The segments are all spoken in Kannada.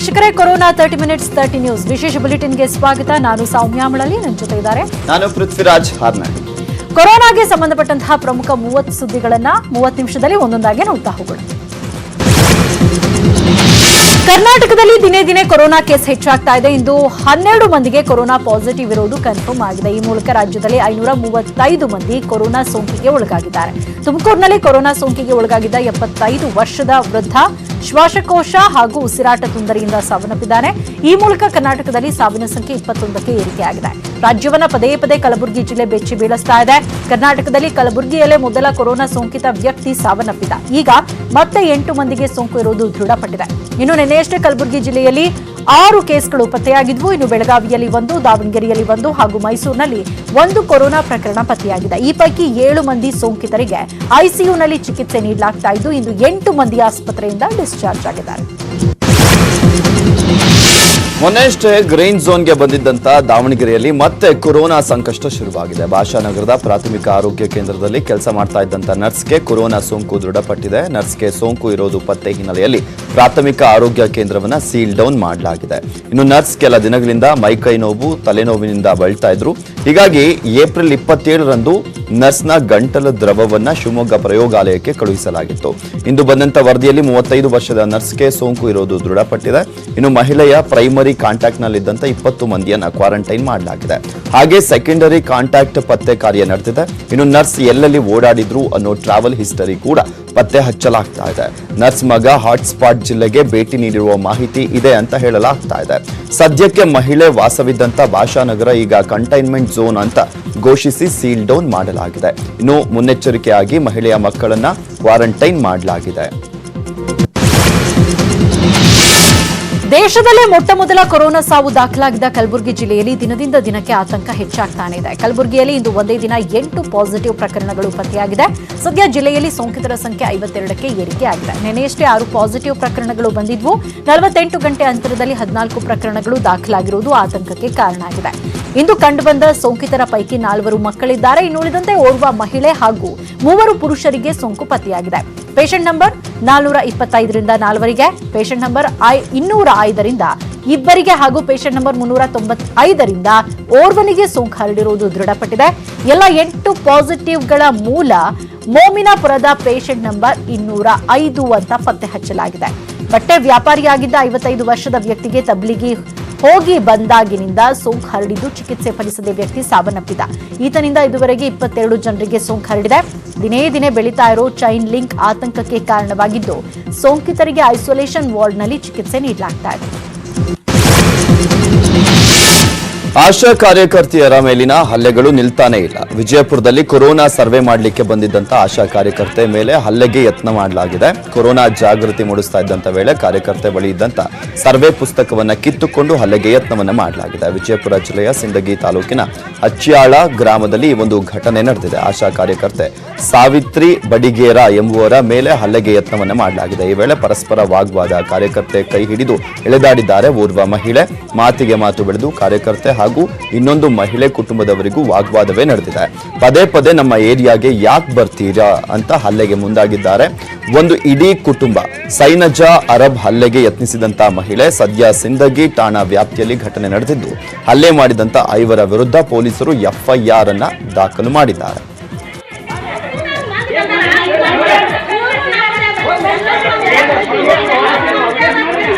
ವೀಕ್ಷಕರೇ, ಕೊರೋನಾ 30 ಮಿನಿಟ್ಸ್ 30 ನ್ಯೂಸ್ ವಿಶೇಷ ಬುಲೆಟಿನ್ಗೆ ಸ್ವಾಗತ. ನಾನು ಸೌಮ್ಯ ಮಳಲಿ, ನನ್ನ ಜೊತೆ ಇದ್ದಾರೆ ನಾನು ಪೃಥ್ವಿರಾಜ್ ಹಾರ್ನಾಳ್. ಕೊರೋನಾಗೆ ಸಂಬಂಧಪಟ್ಟಂತಹ ಪ್ರಮುಖ 30 ಸುದ್ದಿಗಳನ್ನ 30 ನಿಮಿಷದಲ್ಲಿ ಒಂದೊಂದಾಗಿ ನೋಡ್ತಾ ಹೋಗೋಣ. ಕರ್ನಾಟಕದಲ್ಲಿ ದಿನೇ ದಿನೇ ಕೊರೋನಾ ಕೇಸ್ ಹೆಚ್ಚಾಗ್ತಾ ಇದೆ. ಇಂದು 12 ಮಂದಿಗೆ ಕೊರೋನಾ ಪಾಸಿಟಿವ್ ಇರೋದು ಕನ್ಫರ್ಮ್ ಆಗಿದೆ. ಈ ಮೂಲಕ ರಾಜ್ಯದಲ್ಲಿ 535 ಮಂದಿ ಕೊರೋನಾ ಸೋಂಕಿಗೆ ಒಳಗಾಗಿದ್ದಾರೆ. ತುಮಕೂರಿನಲ್ಲಿ ಕೊರೋನಾ ಸೋಂಕಿಗೆ ಒಳಗಾಗಿದ್ದ 75 ವರ್ಷದ ವೃದ್ಧ ಶ್ವಾಸಕೋಶ ಹಾಗೂ ಉಸಿರಾಟ ತೊಂದರೆಯಿಂದ ಸಾವನ್ನಪ್ಪಿದ್ದಾರೆ. ಈ ಮೂಲಕ ಕರ್ನಾಟಕದಲ್ಲಿ ಸಾವಿನ ಸಂಖ್ಯೆ 21ಕ್ಕೆ ಏರಿಕೆಯಾಗಿದೆ. ರಾಜ್ಯವನ್ನ ಪದೇ ಪದೇ ಕಲಬುರಗಿ ಜಿಲ್ಲೆ ಬೆಚ್ಚಿ ಬೀಳಿಸ್ತಾ ಇದೆ. ಕರ್ನಾಟಕದಲ್ಲಿ ಕಲಬುರಗಿಯಲ್ಲೇ ಮೊದಲ ಕೊರೋನಾ ಸೋಂಕಿತ ವ್ಯಕ್ತಿ ಸಾವನ್ನಪ್ಪಿದ. ಈಗ ಮತ್ತೆ 8 ಮಂದಿಗೆ ಸೋಂಕು ಇರುವುದು ದೃಢಪಟ್ಟಿದೆ. ಇನ್ನು ನಿನ್ನೆಯಷ್ಟೇ ಕಲಬುರಗಿ ಜಿಲ್ಲೆಯಲ್ಲಿ 6 ಕೇಸ್ಗಳು ಪತ್ತೆಯಾಗಿದ್ವು. ಇನ್ನು ಬೆಳಗಾವಿಯಲ್ಲಿ 1, ದಾವಣಗೆರೆಯಲ್ಲಿ 1 ಹಾಗೂ ಮೈಸೂರಿನಲ್ಲಿ 1 ಕೊರೋನಾ ಪ್ರಕರಣ ಪತ್ತೆಯಾಗಿದೆ. ಈ ಪೈಕಿ 7 ಮಂದಿ ಸೋಂಕಿತರಿಗೆ ಐಸಿಯುನಲ್ಲಿ ಚಿಕಿತ್ಸೆ ನೀಡಲಾಗ್ತಾ ಇದ್ದು, ಇಂದು 8 ಮಂದಿ ಆಸ್ಪತ್ರೆಯಿಂದ ಡಿಸ್ಚಾರ್ಜ್ ಆಗಿದ್ದಾರೆ. ಮೊನ್ನೆಯಷ್ಟೇ ಗ್ರೀನ್ ಝೋನ್ಗೆ ಬಂದಿದ್ದಂತ ದಾವಣಗೆರೆಯಲ್ಲಿ ಮತ್ತೆ ಕೊರೋನಾ ಸಂಕಷ್ಟ ಶುರುವಾಗಿದೆ. ಭಾಷಾನಗರದ ಪ್ರಾಥಮಿಕ ಆರೋಗ್ಯ ಕೇಂದ್ರದಲ್ಲಿ ಕೆಲಸ ಮಾಡ್ತಾ ಇದ್ದಂತ ನರ್ಸ್ಗೆ ಕೊರೋನಾ ಸೋಂಕು ದೃಢಪಟ್ಟಿದೆ. ನರ್ಸ್ಗೆ ಸೋಂಕು ಇರೋದು ಪತ್ತೆ ಹಿನ್ನೆಲೆಯಲ್ಲಿ ಪ್ರಾಥಮಿಕ ಆರೋಗ್ಯ ಕೇಂದ್ರವನ್ನ ಸೀಲ್ ಡೌನ್ ಮಾಡಲಾಗಿದೆ. ಇನ್ನು ನರ್ಸ್ ಕೆಲ ದಿನಗಳಿಂದ ಮೈಕೈ ನೋವು, ತಲೆನೋವಿನಿಂದ ಬಳಲ್ತಾ ಇದ್ರು. ಹೀಗಾಗಿ ಏಪ್ರಿಲ್ 27ರಂದು ನರ್ಸ್ನ ಗಂಟಲ ದ್ರವವನ್ನ ಶಿವಮೊಗ್ಗ ಪ್ರಯೋಗಾಲಯಕ್ಕೆ ಕಳುಹಿಸಲಾಗಿತ್ತು. ಇಂದು ಬಂದಂತ ವರದಿಯಲ್ಲಿ 35 ವರ್ಷದ ನರ್ಸ್ಗೆ ಸೋಂಕು ಇರೋದು ದೃಢಪಟ್ಟಿದೆ. ಇನ್ನು ಮಹಿಳೆಯ ಪ್ರೈಮರಿ ಕಾಂಟ್ಯಾಕ್ಟ್ ನಲ್ಲಿದ್ದಂತ 20 ಮಂದಿಯನ್ನ ಕ್ವಾರಂಟೈನ್ ಮಾಡಲಾಗಿದೆ. ಹಾಗೆ ಸೆಕೆಂಡರಿ ಕಾಂಟ್ಯಾಕ್ಟ್ ಪತ್ತೆ ಕಾರ್ಯ ನಡೆದಿದೆ. ಇನ್ನು ನರ್ಸ್ ಎಲ್ಲೆಲ್ಲಿ ಓಡಾಡಿದ್ರು ಅನ್ನೋ ಟ್ರಾವೆಲ್ ಹಿಸ್ಟರಿ ಕೂಡ ಪತ್ತೆ ಹಚ್ಚಲಾಗ್ತಾ ಇದೆ. ನರ್ಸ್ ಮಗ ಹಾಟ್ಸ್ಪಾಟ್ ಜಿಲ್ಲೆಗೆ ಭೇಟಿ ನೀಡಿರುವ ಮಾಹಿತಿ ಇದೆ ಅಂತ ಹೇಳಲಾಗ್ತಾ ಇದೆ. ಸದ್ಯಕ್ಕೆ ಮಹಿಳೆ ವಾಸವಿದ್ದಂತ ಭಾಷಾನಗರ ಈಗ ಕಂಟೈನ್ಮೆಂಟ್ ಝೋನ್ ಅಂತ ಘೋಷಿಸಿ ಸೀಲ್ ಡೌನ್ ಮಾಡಲಾಗಿದೆ. ಇನ್ನು ಮುನ್ನೆಚ್ಚರಿಕೆಯಾಗಿ ಮಹಿಳೆಯ ಮಕ್ಕಳನ್ನ ಕ್ವಾರಂಟೈನ್ ಮಾಡಲಾಗಿದೆ. ದೇಶದಲ್ಲೇ ಮೊಟ್ಟಮೊದಲ ಕೊರೋನಾ ಸಾವು ದಾಖಲಾಗಿದ್ದ ಕಲಬುರಗಿ ಜಿಲ್ಲೆಯಲ್ಲಿ ದಿನದಿಂದ ದಿನಕ್ಕೆ ಆತಂಕ ಹೆಚ್ಚಾಗ್ತಾನೆ ಇದೆ. ಕಲಬುರಗಿಯಲ್ಲಿ ಇಂದು ಒಂದೇ ದಿನ 8 ಪಾಸಿಟಿವ್ ಪ್ರಕರಣಗಳು ಪತ್ತೆಯಾಗಿದೆ. ಸದ್ಯ ಜಿಲ್ಲೆಯಲ್ಲಿ ಸೋಂಕಿತರ ಸಂಖ್ಯೆ 52ಕ್ಕೆ ಏರಿಕೆಯಾಗಿದೆ. ನಿನ್ನೆಯಷ್ಟೇ 6 ಪಾಸಿಟಿವ್ ಪ್ರಕರಣಗಳು ಬಂದಿದ್ವು. 48 ಗಂಟೆ ಅಂತರದಲ್ಲಿ 14 ಪ್ರಕರಣಗಳು ದಾಖಲಾಗಿರುವುದು ಆತಂಕಕ್ಕೆ ಕಾರಣ ಆಗಿದೆ. ಇಂದು ಕಂಡುಬಂದ ಸೋಂಕಿತರ ಪೈಕಿ 4 ಮಕ್ಕಳಿದ್ದಾರೆ. ಇನ್ನುಳಿದಂತೆ ಓರ್ವ ಮಹಿಳೆ ಹಾಗೂ 3 ಪುರುಷರಿಗೆ ಸೋಂಕು ಪತ್ತೆಯಾಗಿದೆ. ಪೇಷಂಟ್ ನಂಬರ್ 425ರಿಂದ 4ವರಿಗೆ, ಪೇಷಂಟ್ ನಂಬರ್ 205ರಿಂದ 2 ಹಾಗೂ ಪೇಷಂಟ್ ನಂಬರ್ 395ರಿಂದ ಓರ್ವನಿಗೆ ಸೋಂಕು ಹರಡಿರುವುದು ದೃಢಪಟ್ಟಿದೆ. ಎಲ್ಲ 8 ಪಾಸಿಟಿವ್ಗಳ ಮೂಲ ಮೋಮಿನಾಪುರದ ಪೇಷಂಟ್ ನಂಬರ್ 205 ಅಂತ ಪತ್ತೆ ಹಚ್ಚಲಾಗಿದೆ. ಬಟ್ಟೆ ವ್ಯಾಪಾರಿಯಾಗಿದ್ದ 55 ವರ್ಷದ ವ್ಯಕ್ತಿಗೆ ತಬ್ಲಿಗಿ ಹೋಗಿ ಬಂದಾಗಿನಿಂದ ಸೋಂಕು ಹರಡಿದ್ದು ಚಿಕಿತ್ಸೆ ಫಲಿಸದೆ ವ್ಯಕ್ತಿ ಸಾವನ್ನಪ್ಪಿದ. ಈತನಿಂದ ಇದುವರೆಗೆ 22 ಜನರಿಗೆ ಸೋಂಕು ಹರಡಿದೆ. ದಿನೇ ದಿನೇ ಬೆಳೀತಾ ಇರೋ ಚೈನ್ ಲಿಂಕ್ ಆತಂಕಕ್ಕೆ ಕಾರಣವಾಗಿದ್ದು, ಸೋಂಕಿತರಿಗೆ ಐಸೋಲೇಷನ್ ವಾರ್ಡ್ನಲ್ಲಿ ಚಿಕಿತ್ಸೆ ನೀಡಲಾಗ್ತಾ ಇದೆ. ಆಶಾ ಕಾರ್ಯಕರ್ತೆಯರ ಮೇಲಿನ ಹಲ್ಲೆಗಳು ನಿಲ್ತಾನೇ ಇಲ್ಲ. ವಿಜಯಪುರದಲ್ಲಿ ಕೊರೋನಾ ಸರ್ವೆ ಮಾಡಲಿಕ್ಕೆ ಬಂದಿದ್ದಂತ ಆಶಾ ಕಾರ್ಯಕರ್ತೆ ಮೇಲೆ ಹಲ್ಲೆಗೆ ಯತ್ನ ಮಾಡಲಾಗಿದೆ. ಕೊರೋನಾ ಜಾಗೃತಿ ಮೂಡಿಸ್ತಾ ಇದ್ದಂತ ವೇಳೆ ಕಾರ್ಯಕರ್ತೆ ಬಳಿ ಇದ್ದಂತ ಸರ್ವೆ ಪುಸ್ತಕವನ್ನ ಕಿತ್ತುಕೊಂಡು ಹಲ್ಲೆಗೆ ಯತ್ನವನ್ನ ಮಾಡಲಾಗಿದೆ. ವಿಜಯಪುರ ಜಿಲ್ಲೆಯ ಸಿಂದಗಿ ತಾಲೂಕಿನ ಅಚ್ಯಾಳ ಗ್ರಾಮದಲ್ಲಿ ಒಂದು ಘಟನೆ ನಡೆದಿದೆ. ಆಶಾ ಕಾರ್ಯಕರ್ತೆ ಸಾವಿತ್ರಿ ಬಡಿಗೇರ ಎಂಬುವರ ಮೇಲೆ ಹಲ್ಲೆಗೆ ಯತ್ನವನ್ನ ಮಾಡಲಾಗಿದೆ. ಈ ವೇಳೆ ಪರಸ್ಪರ ವಾಗ್ವಾದ, ಕಾರ್ಯಕರ್ತೆ ಕೈ ಹಿಡಿದು ಎಳೆದಾಡಿದ್ದಾರೆ. ಓರ್ವ ಮಹಿಳೆ ಮಾತಿಗೆ ಮಾತು ಬೆಳೆದು ಕಾರ್ಯಕರ್ತೆ ಹಾಗೂ ಇನ್ನೊಂದು ಮಹಿಳೆ ಕುಟುಂಬದವರಿಗೂ ವಾಗ್ವಾದವೇ ನಡೆದಿದೆ. ಪದೇ ಪದೇ ನಮ್ಮ ಏರಿಯಾಗೆ ಯಾಕೆ ಬರ್ತೀರಾ ಅಂತ ಹಲ್ಲೆಗೆ ಮುಂದಾಗಿದ್ದಾರೆ. ಒಂದು ಇಡೀ ಕುಟುಂಬ ಸೈನಜಾ ಅರಬ್ ಹಲ್ಲೆಗೆ ಯತ್ನಿಸಿದಂತ ಮಹಿಳೆ ಸದ್ಯ ಸಿಂದಗಿ ಠಾಣಾ ವ್ಯಾಪ್ತಿಯಲ್ಲಿ ಘಟನೆ ನಡೆದಿದ್ದು, ಹಲ್ಲೆ ಮಾಡಿದಂತ 5 ವಿರುದ್ಧ ಪೊಲೀಸರು ಎಫ್ಐಆರ್ ಅನ್ನ ದಾಖಲು ಮಾಡಿದ್ದಾರೆ.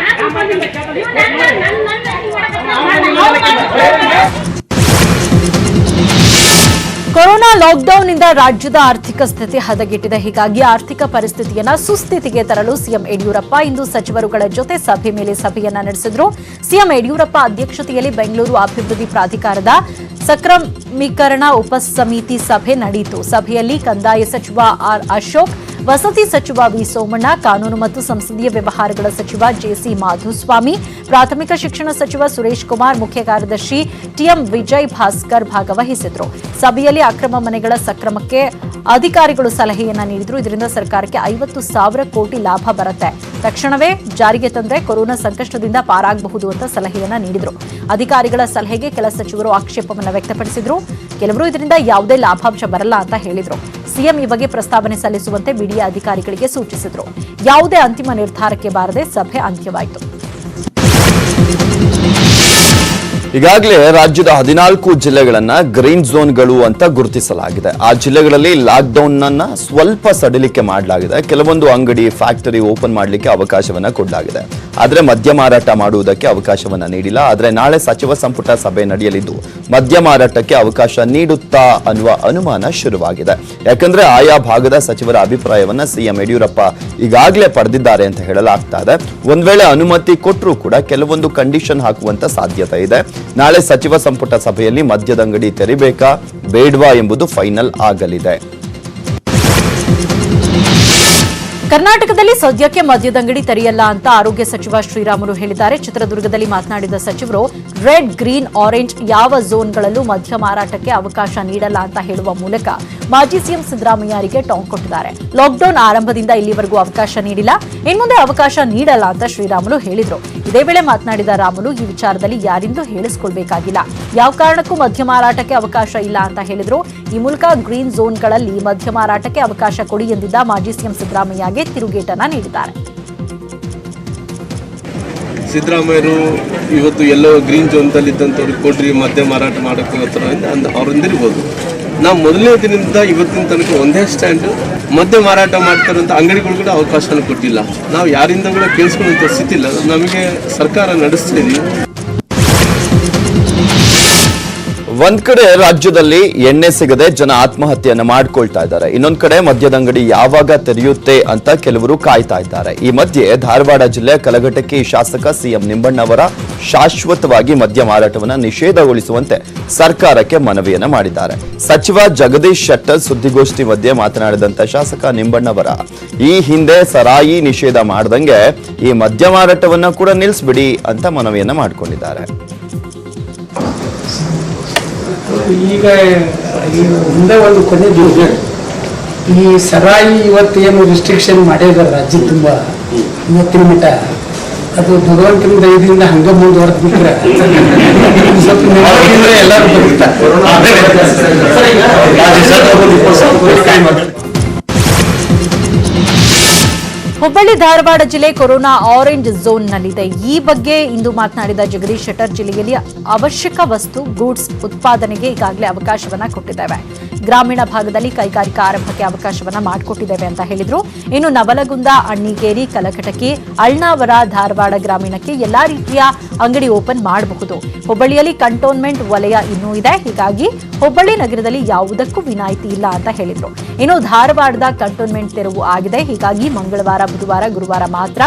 ಕೊರೋನಾ ಲಾಕ್ಡೌನ್ ನಿಂದ ರಾಜ್ಯದ ಆರ್ಥಿಕ ಸ್ಥಿತಿ ಹದಗೆಟ್ಟಿದೆ. ಹೀಗಾಗಿ ಆರ್ಥಿಕ ಪರಿಸ್ಥಿತಿಯನ್ನ ಸುಸ್ಥಿತಿಗೆ ತರಲು ಸಿಎಂ ಯಡಿಯೂರಪ್ಪ ಇಂದು ಸಚಿವರುಗಳ ಜೊತೆ ಸಭೆ ಮೇಲೆ ಸಭೆಯನ್ನ ನಡೆಸಿದ್ರು. ಸಿಎಂ ಯಡಿಯೂರಪ್ಪ ಅಧ್ಯಕ್ಷತೆಯಲ್ಲಿ ಬೆಂಗಳೂರು ಅಭಿವೃದ್ಧಿ ಪ್ರಾಧಿಕಾರದ ಸಕ್ರಮೀಕರಣ ಉಪಸಮಿತಿ ಸಭೆ ನಡೆಯಿತು. ಸಭೆಯಲ್ಲಿ ಕಂದಾಯ ಸಚಿವ ಆರ್ ಅಶೋಕ್, ವಸತಿ ಸಚಿವ ವಿ ಸೋಮಣ್ಣ, ಕಾನೂನು ಮತ್ತು ಸಂಸದೀಯ ವ್ಯವಹಾರಗಳ ಸಚಿವ ಜೆಸಿ ಮಾಧುಸ್ವಾಮಿ, ಪ್ರಾಥಮಿಕ ಶಿಕ್ಷಣ ಸಚಿವ ಸುರೇಶ್ ಕುಮಾರ್, ಮುಖ್ಯ ಕಾರ್ಯದರ್ಶಿ ಟಿಎಂ ವಿಜಯ್ ಭಾಸ್ಕರ್ ಭಾಗವಹಿಸಿದ್ರು. ಸಭೆಯಲ್ಲಿ ಅಕ್ರಮ ಮನೆಗಳ ಸಕ್ರಮಕ್ಕೆ ಅಧಿಕಾರಿಗಳು ಸಲಹೆಯನ್ನ ನೀಡಿದ್ರು. ಇದರಿಂದ ಸರ್ಕಾರಕ್ಕೆ 50,000 ಕೋಟಿ ಲಾಭ ಬರುತ್ತೆ. ತಕ್ಷಣವೇ ಜಾರಿಗೆ ತಂದ್ರೆ ಕೊರೋನಾ ಸಂಕಷ್ಟದಿಂದ ಪಾರಾಗಬಹುದು ಅಂತ ಸಲಹೆಯನ್ನ ನೀಡಿದ್ರು. ಅಧಿಕಾರಿಗಳ ಸಲಹೆಗೆ ಕೆಲ ಸಚಿವರು ಆಕ್ಷೇಪವನ್ನ ವ್ಯಕ್ತಪಡಿಸಿದ್ರು. ಕೆಲವರು ಇದರಿಂದ ಯಾವುದೇ ಲಾಭಾಂಶ ಬರಲ್ಲ ಅಂತ ಹೇಳಿದ್ರು. ಸಿಎಂ ಈ ಬಗ್ಗೆ ಪ್ರಸ್ತಾವನೆ ಸಲ್ಲಿಸುವಂತೆ ಬಿಡಿಎ ಅಧಿಕಾರಿಗಳಿಗೆ ಸೂಚಿಸಿದ್ರು. ಯಾವುದೇ ಅಂತಿಮ ನಿರ್ಧಾರಕ್ಕೆ ಬಾರದೆ ಸಭೆ ಅಂತ್ಯವಾಯಿತು. ಈಗಾಗಲೇ ರಾಜ್ಯದ 14 ಜಿಲ್ಲೆಗಳನ್ನ ಗ್ರೀನ್ ಝೋನ್ಗಳು ಅಂತ ಗುರುತಿಸಲಾಗಿದೆ. ಆ ಜಿಲ್ಲೆಗಳಲ್ಲಿ ಲಾಕ್ಡೌನ್ ಅನ್ನ ಸ್ವಲ್ಪ ಸಡಿಲಿಕೆ ಮಾಡಲಾಗಿದೆ. ಕೆಲವೊಂದು ಅಂಗಡಿ, ಫ್ಯಾಕ್ಟರಿ ಓಪನ್ ಮಾಡಲಿಕ್ಕೆ ಅವಕಾಶವನ್ನ ಕೊಡಲಾಗಿದೆ. ಆದ್ರೆ ಮದ್ಯ ಮಾರಾಟ ಮಾಡುವುದಕ್ಕೆ ಅವಕಾಶವನ್ನ ನೀಡಿಲ್ಲ. ಆದ್ರೆ ನಾಳೆ ಸಚಿವ ಸಂಪುಟ ಸಭೆ ನಡೆಯಲಿದ್ದು ಮದ್ಯ ಮಾರಾಟಕ್ಕೆ ಅವಕಾಶ ನೀಡುತ್ತಾ ಅನ್ನುವ ಅನುಮಾನ ಶುರುವಾಗಿದೆ. ಯಾಕಂದ್ರೆ ಆಯಾ ಭಾಗದ ಸಚಿವರ ಅಭಿಪ್ರಾಯವನ್ನ ಸಿಎಂ ಯಡಿಯೂರಪ್ಪ ಈಗಾಗಲೇ ಪಡೆದಿದ್ದಾರೆ ಅಂತ ಹೇಳಲಾಗ್ತಾ ಇದೆ. ಒಂದ್ ವೇಳೆ ಅನುಮತಿ ಕೊಟ್ಟರೂ ಕೂಡ ಕೆಲವೊಂದು ಕಂಡೀಷನ್ ಹಾಕುವಂತ ಸಾಧ್ಯತೆ ಇದೆ. ನಾಳೆ ಸಚಿವ ಸಂಪುಟ ಸಭೆಯಲ್ಲಿ ಮದ್ಯದ ಅಂಗಡಿ ತೆರಿಬೇಕಾ ಬೇಡ್ವಾ ಎಂಬುದು ಫೈನಲ್ ಆಗಲಿದೆ. ಕರ್ನಾಟಕದಲ್ಲಿ ಸದ್ಯಕ್ಕೆ ಮದ್ಯದಂಗಡಿ ತೆರೆಯಲ್ಲ ಅಂತ ಆರೋಗ್ಯ ಸಚಿವ ಶ್ರೀರಾಮುಲು ಹೇಳಿದ್ದಾರೆ. ಚಿತ್ರದುರ್ಗದಲ್ಲಿ ಮಾತನಾಡಿದ ಸಚಿವರು ರೆಡ್, ಗ್ರೀನ್, ಆರೆಂಜ್ ಯಾವ ಝೋನ್ಗಳಲ್ಲೂ ಮದ್ಯ ಮಾರಾಟಕ್ಕೆ ಅವಕಾಶ ನೀಡಲ್ಲ ಅಂತ ಹೇಳುವ ಮೂಲಕ ಮಾಜಿ ಸಿಎಂ ಸಿದ್ದರಾಮಯ್ಯರಿಗೆ ಟಾಂಗ್ ಕೊಟ್ಟಿದ್ದಾರೆ. ಲಾಕ್ಡೌನ್ ಆರಂಭದಿಂದ ಇಲ್ಲಿವರೆಗೂ ಅವಕಾಶ ನೀಡಿಲ್ಲ, ಇನ್ಮುಂದೆ ಅವಕಾಶ ನೀಡಲ್ಲ ಅಂತ ಶ್ರೀರಾಮುಲು ಹೇಳಿದ್ರು. ಇದೇ ವೇಳೆ ಮಾತನಾಡಿದ ರಾಮುಲು ಈ ವಿಚಾರದಲ್ಲಿ ಯಾರಿಂದೂ ಹೇಳಿಸಿಕೊಳ್ಬೇಕಾಗಿಲ್ಲ, ಯಾವ ಕಾರಣಕ್ಕೂ ಮದ್ಯ ಮಾರಾಟಕ್ಕೆ ಅವಕಾಶ ಇಲ್ಲ ಅಂತ ಹೇಳಿದ್ರು. ಈ ಮೂಲಕ ಗ್ರೀನ್ ಝೋನ್ಗಳಲ್ಲಿ ಮದ್ಯ ಮಾರಾಟಕ್ಕೆ ಅವಕಾಶ ಕೊಡಿ ಎಂದಿದ್ದ ಮಾಜಿ ಸಿಎಂ ಸಿದ್ದರಾಮಯ್ಯಗೆ ತಿರುಗೇಟನ್ನ ನೀಡಿದ್ದಾರೆ. ಸಿದ್ದರಾಮಯ್ಯರು ಇವತ್ತು ಎಲ್ಲೋ ಗ್ರೀನ್ ಝೋನ್ದಲ್ಲಿ ಇದ್ದಂಥವ್ರಿಗೆ ಕೊಡ್ರಿ ಮದ್ಯ ಮಾರಾಟ ಮಾಡೋಕ್ಕೆ ಅವರಿಂದಿರ್ಬೋದು. ನಾವು ಮೊದಲನೇ ದಿನದಿಂದ ಇವತ್ತಿನ ತನಕ ಒಂದೇ ಸ್ಟ್ಯಾಂಡ್ ಮದ್ಯ ಮಾರಾಟ ಮಾಡ್ತಾರಂತ ಅಂಗಡಿಗಳು ಕೂಡ ಅವಕಾಶನ ಕೊಟ್ಟಿಲ್ಲ. ನಾವು ಯಾರಿಂದ ಕೂಡ ಕೇಳಿಸ್ಕೊಳ್ಳುವಂಥ ಸ್ಥಿತಿ ಇಲ್ಲ. ನಮಗೆ ಸರ್ಕಾರ ನಡೆಸ್ತಾ ಇದೀವಿ. ಒಂದ್ ಕಡೆ ರಾಜ್ಯದಲ್ಲಿ ಎಣ್ಣೆ ಸಿಗದೆ ಜನ ಆತ್ಮಹತ್ಯೆಯನ್ನ ಮಾಡ್ಕೊಳ್ತಾ ಇದ್ದಾರೆ. ಇನ್ನೊಂದ್ ಕಡೆ ಮದ್ಯದಂಗಡಿ ಯಾವಾಗ ತೆರೆಯುತ್ತೆ ಅಂತ ಕೆಲವರು ಕಾಯ್ತಾ ಇದ್ದಾರೆ. ಈ ಮಧ್ಯೆ ಧಾರವಾಡ ಜಿಲ್ಲೆ ಕಲಘಟಕಿ ಶಾಸಕ ಸಿಎಂ ನಿಂಬಣ್ಣವರ ಶಾಶ್ವತವಾಗಿ ಮದ್ಯ ಮಾರಾಟವನ್ನ ನಿಷೇಧಗೊಳಿಸುವಂತೆ ಸರ್ಕಾರಕ್ಕೆ ಮನವಿಯನ್ನ ಮಾಡಿದ್ದಾರೆ. ಸಚಿವ ಜಗದೀಶ್ ಶೆಟ್ಟರ್ ಸುದ್ದಿಗೋಷ್ಠಿ ಮಧ್ಯೆ ಮಾತನಾಡಿದಂತ ಶಾಸಕ ನಿಂಬಣ್ಣವರ ಈ ಹಿಂದೆ ಸರಾಯಿ ನಿಷೇಧ ಮಾಡದಂಗೆ ಈ ಮದ್ಯ ಮಾರಾಟವನ್ನ ಕೂಡ ನಿಲ್ಲಿಸ್ಬಿಡಿ ಅಂತ ಮನವಿಯನ್ನ ಮಾಡಿಕೊಂಡಿದ್ದಾರೆ. ಈಗ ಮುಂದೆ ಒಂದು ಕೊನೆ ದಿವಸ ಈ ಸರಾಯಿ ಇವತ್ತೇನು ರಿಸ್ಟ್ರಿಕ್ಷನ್ ಮಾಡಿದ್ದಾರೆ ರಾಜ್ಯ ತುಂಬ ಇವತ್ತಿನ ಮಟ್ಟ, ಅದು ಭಗವಂತನ ದಯದಿಂದ ಹಂಗ ಮುಂದುವರೆದು ಬಿಟ್ರೆ ಸ್ವಲ್ಪ ನೆಮ್ಮದಿಯಿಂದ ಎಲ್ಲರೂ ಬದುಕ್ತಾರೆ. ಹುಬ್ಬಳ್ಳಿ ಧಾರವಾಡ ಜಿಲ್ಲೆ ಕೊರೋನಾ ಆರೆಂಜ್ ಝೋನ್ನಲ್ಲಿದೆ. ಈ ಬಗ್ಗೆ ಇಂದು ಮಾತನಾಡಿದ ಜಗದೀಶ್ ಶೆಟ್ಟರ್, ಜಿಲ್ಲೆಯಲ್ಲಿ ಅವಶ್ಯಕ ವಸ್ತು ಗೂಡ್ಸ್ ಉತ್ಪಾದನೆಗೆ ಈಗಾಗಲೇ ಅವಕಾಶವನ್ನ ಕೊಟ್ಟಿದ್ದೇವೆ. ಗ್ರಾಮೀಣ ಭಾಗದಲ್ಲಿ ಕೈಗಾರಿಕಾ ಆರಂಭಕ್ಕೆ ಅವಕಾಶವನ್ನ ಮಾಡಿಕೊಟ್ಟಿದ್ದೇವೆ ಅಂತ ಹೇಳಿದ್ರು. ಇನ್ನು ನವಲಗುಂದ, ಅಣ್ಣಿಗೇರಿ, ಕಲಘಟಕಿ, ಅಳ್ನಾವರ, ಧಾರವಾಡ ಗ್ರಾಮೀಣಕ್ಕೆ ಎಲ್ಲಾ ರೀತಿಯ ಅಂಗಡಿ ಓಪನ್ ಮಾಡಬಹುದು. ಹುಬ್ಬಳ್ಳಿಯಲ್ಲಿ ಕಂಟೋನ್ಮೆಂಟ್ ವಲಯ ಇನ್ನೂ ಇದೆ, ಹೀಗಾಗಿ ಹುಬ್ಬಳ್ಳಿ ನಗರದಲ್ಲಿ ಯಾವುದಕ್ಕೂ ವಿನಾಯಿತಿ ಇಲ್ಲ ಅಂತ ಹೇಳಿದ್ರು. ಇನ್ನು ಧಾರವಾಡದ ಕಂಟೋನ್ಮೆಂಟ್ ತೆರವು ಆಗಿದೆ, ಹೀಗಾಗಿ ಮಂಗಳವಾರ, ಬುಧವಾರ, ಗುರುವಾರ ಮಾತ್ರ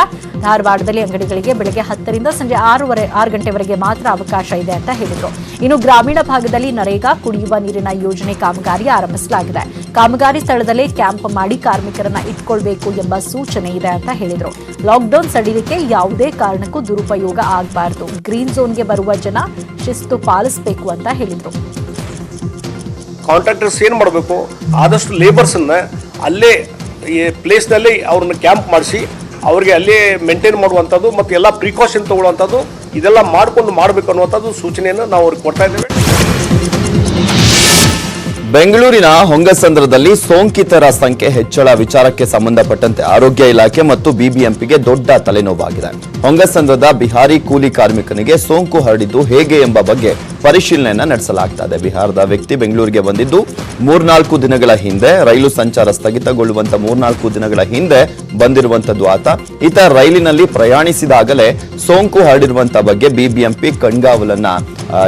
ಧಾರವಾಡದಲ್ಲಿ ಅಂಗಡಿಗಳಿಗೆ ಬೆಳಗ್ಗೆ 10ರಿಂದ ಸಂಜೆ 6 ಗಂಟೆವರೆಗೆ ಮಾತ್ರ ಅವಕಾಶ ಇದೆ ಅಂತ ಹೇಳಿದ್ರು. ಇನ್ನು ಗ್ರಾಮೀಣ ಭಾಗದಲ್ಲಿ ನರೇಗಾ ಕುಡಿಯುವ ನೀರಿನ ಯೋಜನೆ ಕಾಮಗಾರಿ ಆರಂಭಿಸಲಾಗಿದೆ. ಕಾಮಗಾರಿ ಸ್ಥಳದಲ್ಲೇ ಕ್ಯಾಂಪ್ ಮಾಡಿ ಕಾರ್ಮಿಕರನ್ನ ಇಟ್ಕೊಳ್ಬೇಕು ಎಂಬ ಸೂಚನೆ ಇದೆ ಅಂತ ಹೇಳಿದ್ರು. ಲಾಕ್ಡೌನ್ ಸಡಿಲಿಕೆ ಯಾವುದೇ ಕಾರಣಕ್ಕೂ ದುರುಪಯೋಗ ಆಗಬಾರದು, ಗ್ರೀನ್ ಝೋನ್ಗೆ ಬರುವ ಜನ ಶಿಸ್ತು ಪಾಲಿಸಬೇಕು ಅಂತ ಹೇಳಿದ್ರು. ಕಾಂಟ್ರಾಕ್ಟರ್ಸ್ ಏನು ಮಾಡಬೇಕು, ಆದಷ್ಟು ಲೇಬರ್ಸನ್ನ ಅಲ್ಲೇ ಈ ಪ್ಲೇಸ್ನಲ್ಲಿ ಅವ್ರನ್ನ ಕ್ಯಾಂಪ್ ಮಾಡಿಸಿ ಅವ್ರಿಗೆ ಅಲ್ಲೇ ಮೇಂಟೈನ್ ಮಾಡುವಂಥದ್ದು ಮತ್ತು ಎಲ್ಲ ಪ್ರಿಕಾಷನ್ ತಗೊಳ್ಳುವಂಥದ್ದು ಇದೆಲ್ಲ ಮಾಡಿಕೊಂಡು ಮಾಡಬೇಕು ಅನ್ನುವಂಥದ್ದು ಸೂಚನೆಯನ್ನು ನಾವು ಅವ್ರಿಗೆ ಕೊಡ್ತಾ ಇದ್ದೇವೆ. ಬೆಂಗಳೂರಿನ ಹೊಂಗಸಂದ್ರದಲ್ಲಿ ಸೋಂಕಿತರ ಸಂಖ್ಯೆ ಹೆಚ್ಚಳ ವಿಚಾರಕ್ಕೆ ಸಂಬಂಧಪಟ್ಟಂತೆ ಆರೋಗ್ಯ ಇಲಾಖೆ ಮತ್ತು ಬಿಬಿಎಂಪಿಗೆ ದೊಡ್ಡ ತಲೆನೋವಾಗಿದೆ. ಹೊಂಗಸಂದ್ರದ ಬಿಹಾರಿ ಕೂಲಿ ಕಾರ್ಮಿಕನಿಗೆ ಸೋಂಕು ಹರಡಿದ್ದು ಹೇಗೆ ಎಂಬ ಬಗ್ಗೆ ಪರಿಶೀಲನೆಯನ್ನ ನಡೆಸಲಾಗ್ತಾ ಇದೆ. ಬಿಹಾರದ ವ್ಯಕ್ತಿ ಬೆಂಗಳೂರಿಗೆ ಬಂದಿದ್ದು 3-4 ದಿನಗಳ ಹಿಂದೆ, ರೈಲು ಸಂಚಾರ ಸ್ಥಗಿತಗೊಳ್ಳುವಂತ 3-4 ದಿನಗಳ ಹಿಂದೆ ಬಂದಿರುವಂತದ್ದು ಈತ ರೈಲಿನಲ್ಲಿ ಪ್ರಯಾಣಿಸಿದಾಗಲೇ ಸೋಂಕು ಹರಡಿರುವಂತ ಬಗ್ಗೆ ಬಿಬಿಎಂಪಿ ಕಣ್ಗಾವಲನ್ನ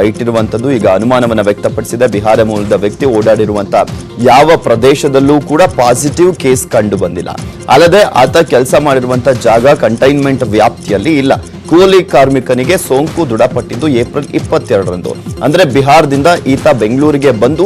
ಇಟ್ಟಿರುವಂತದ್ದು ಈಗ ಅನುಮಾನವನ್ನ ವ್ಯಕ್ತಪಡಿಸಿದೆ. ಬಿಹಾರ ಮೂಲದ ವ್ಯಕ್ತಿ ಓಡಾಡಿರುವಂತ ಯಾವ ಪ್ರದೇಶದಲ್ಲೂ ಕೂಡ ಪಾಸಿಟಿವ್ ಕೇಸ್ ಕಂಡು ಬಂದಿಲ್ಲ. ಅಲ್ಲದೆ ಆತ ಕೆಲಸ ಮಾಡಿರುವಂತ ಜಾಗ ಕಂಟೈನ್ಮೆಂಟ್ ವ್ಯಾಪ್ತಿಯಲ್ಲಿ ಇಲ್ಲ. ಕೂಲಿ ಕಾರ್ಮಿಕನಿಗೆ ಸೋಂಕು ದೃಢಪಟ್ಟಿದ್ದು ಏಪ್ರಿಲ್ 22ರಂದು. ಅಂದ್ರೆ ಬಿಹಾರದಿಂದ ಈತ ಬೆಂಗಳೂರಿಗೆ ಬಂದು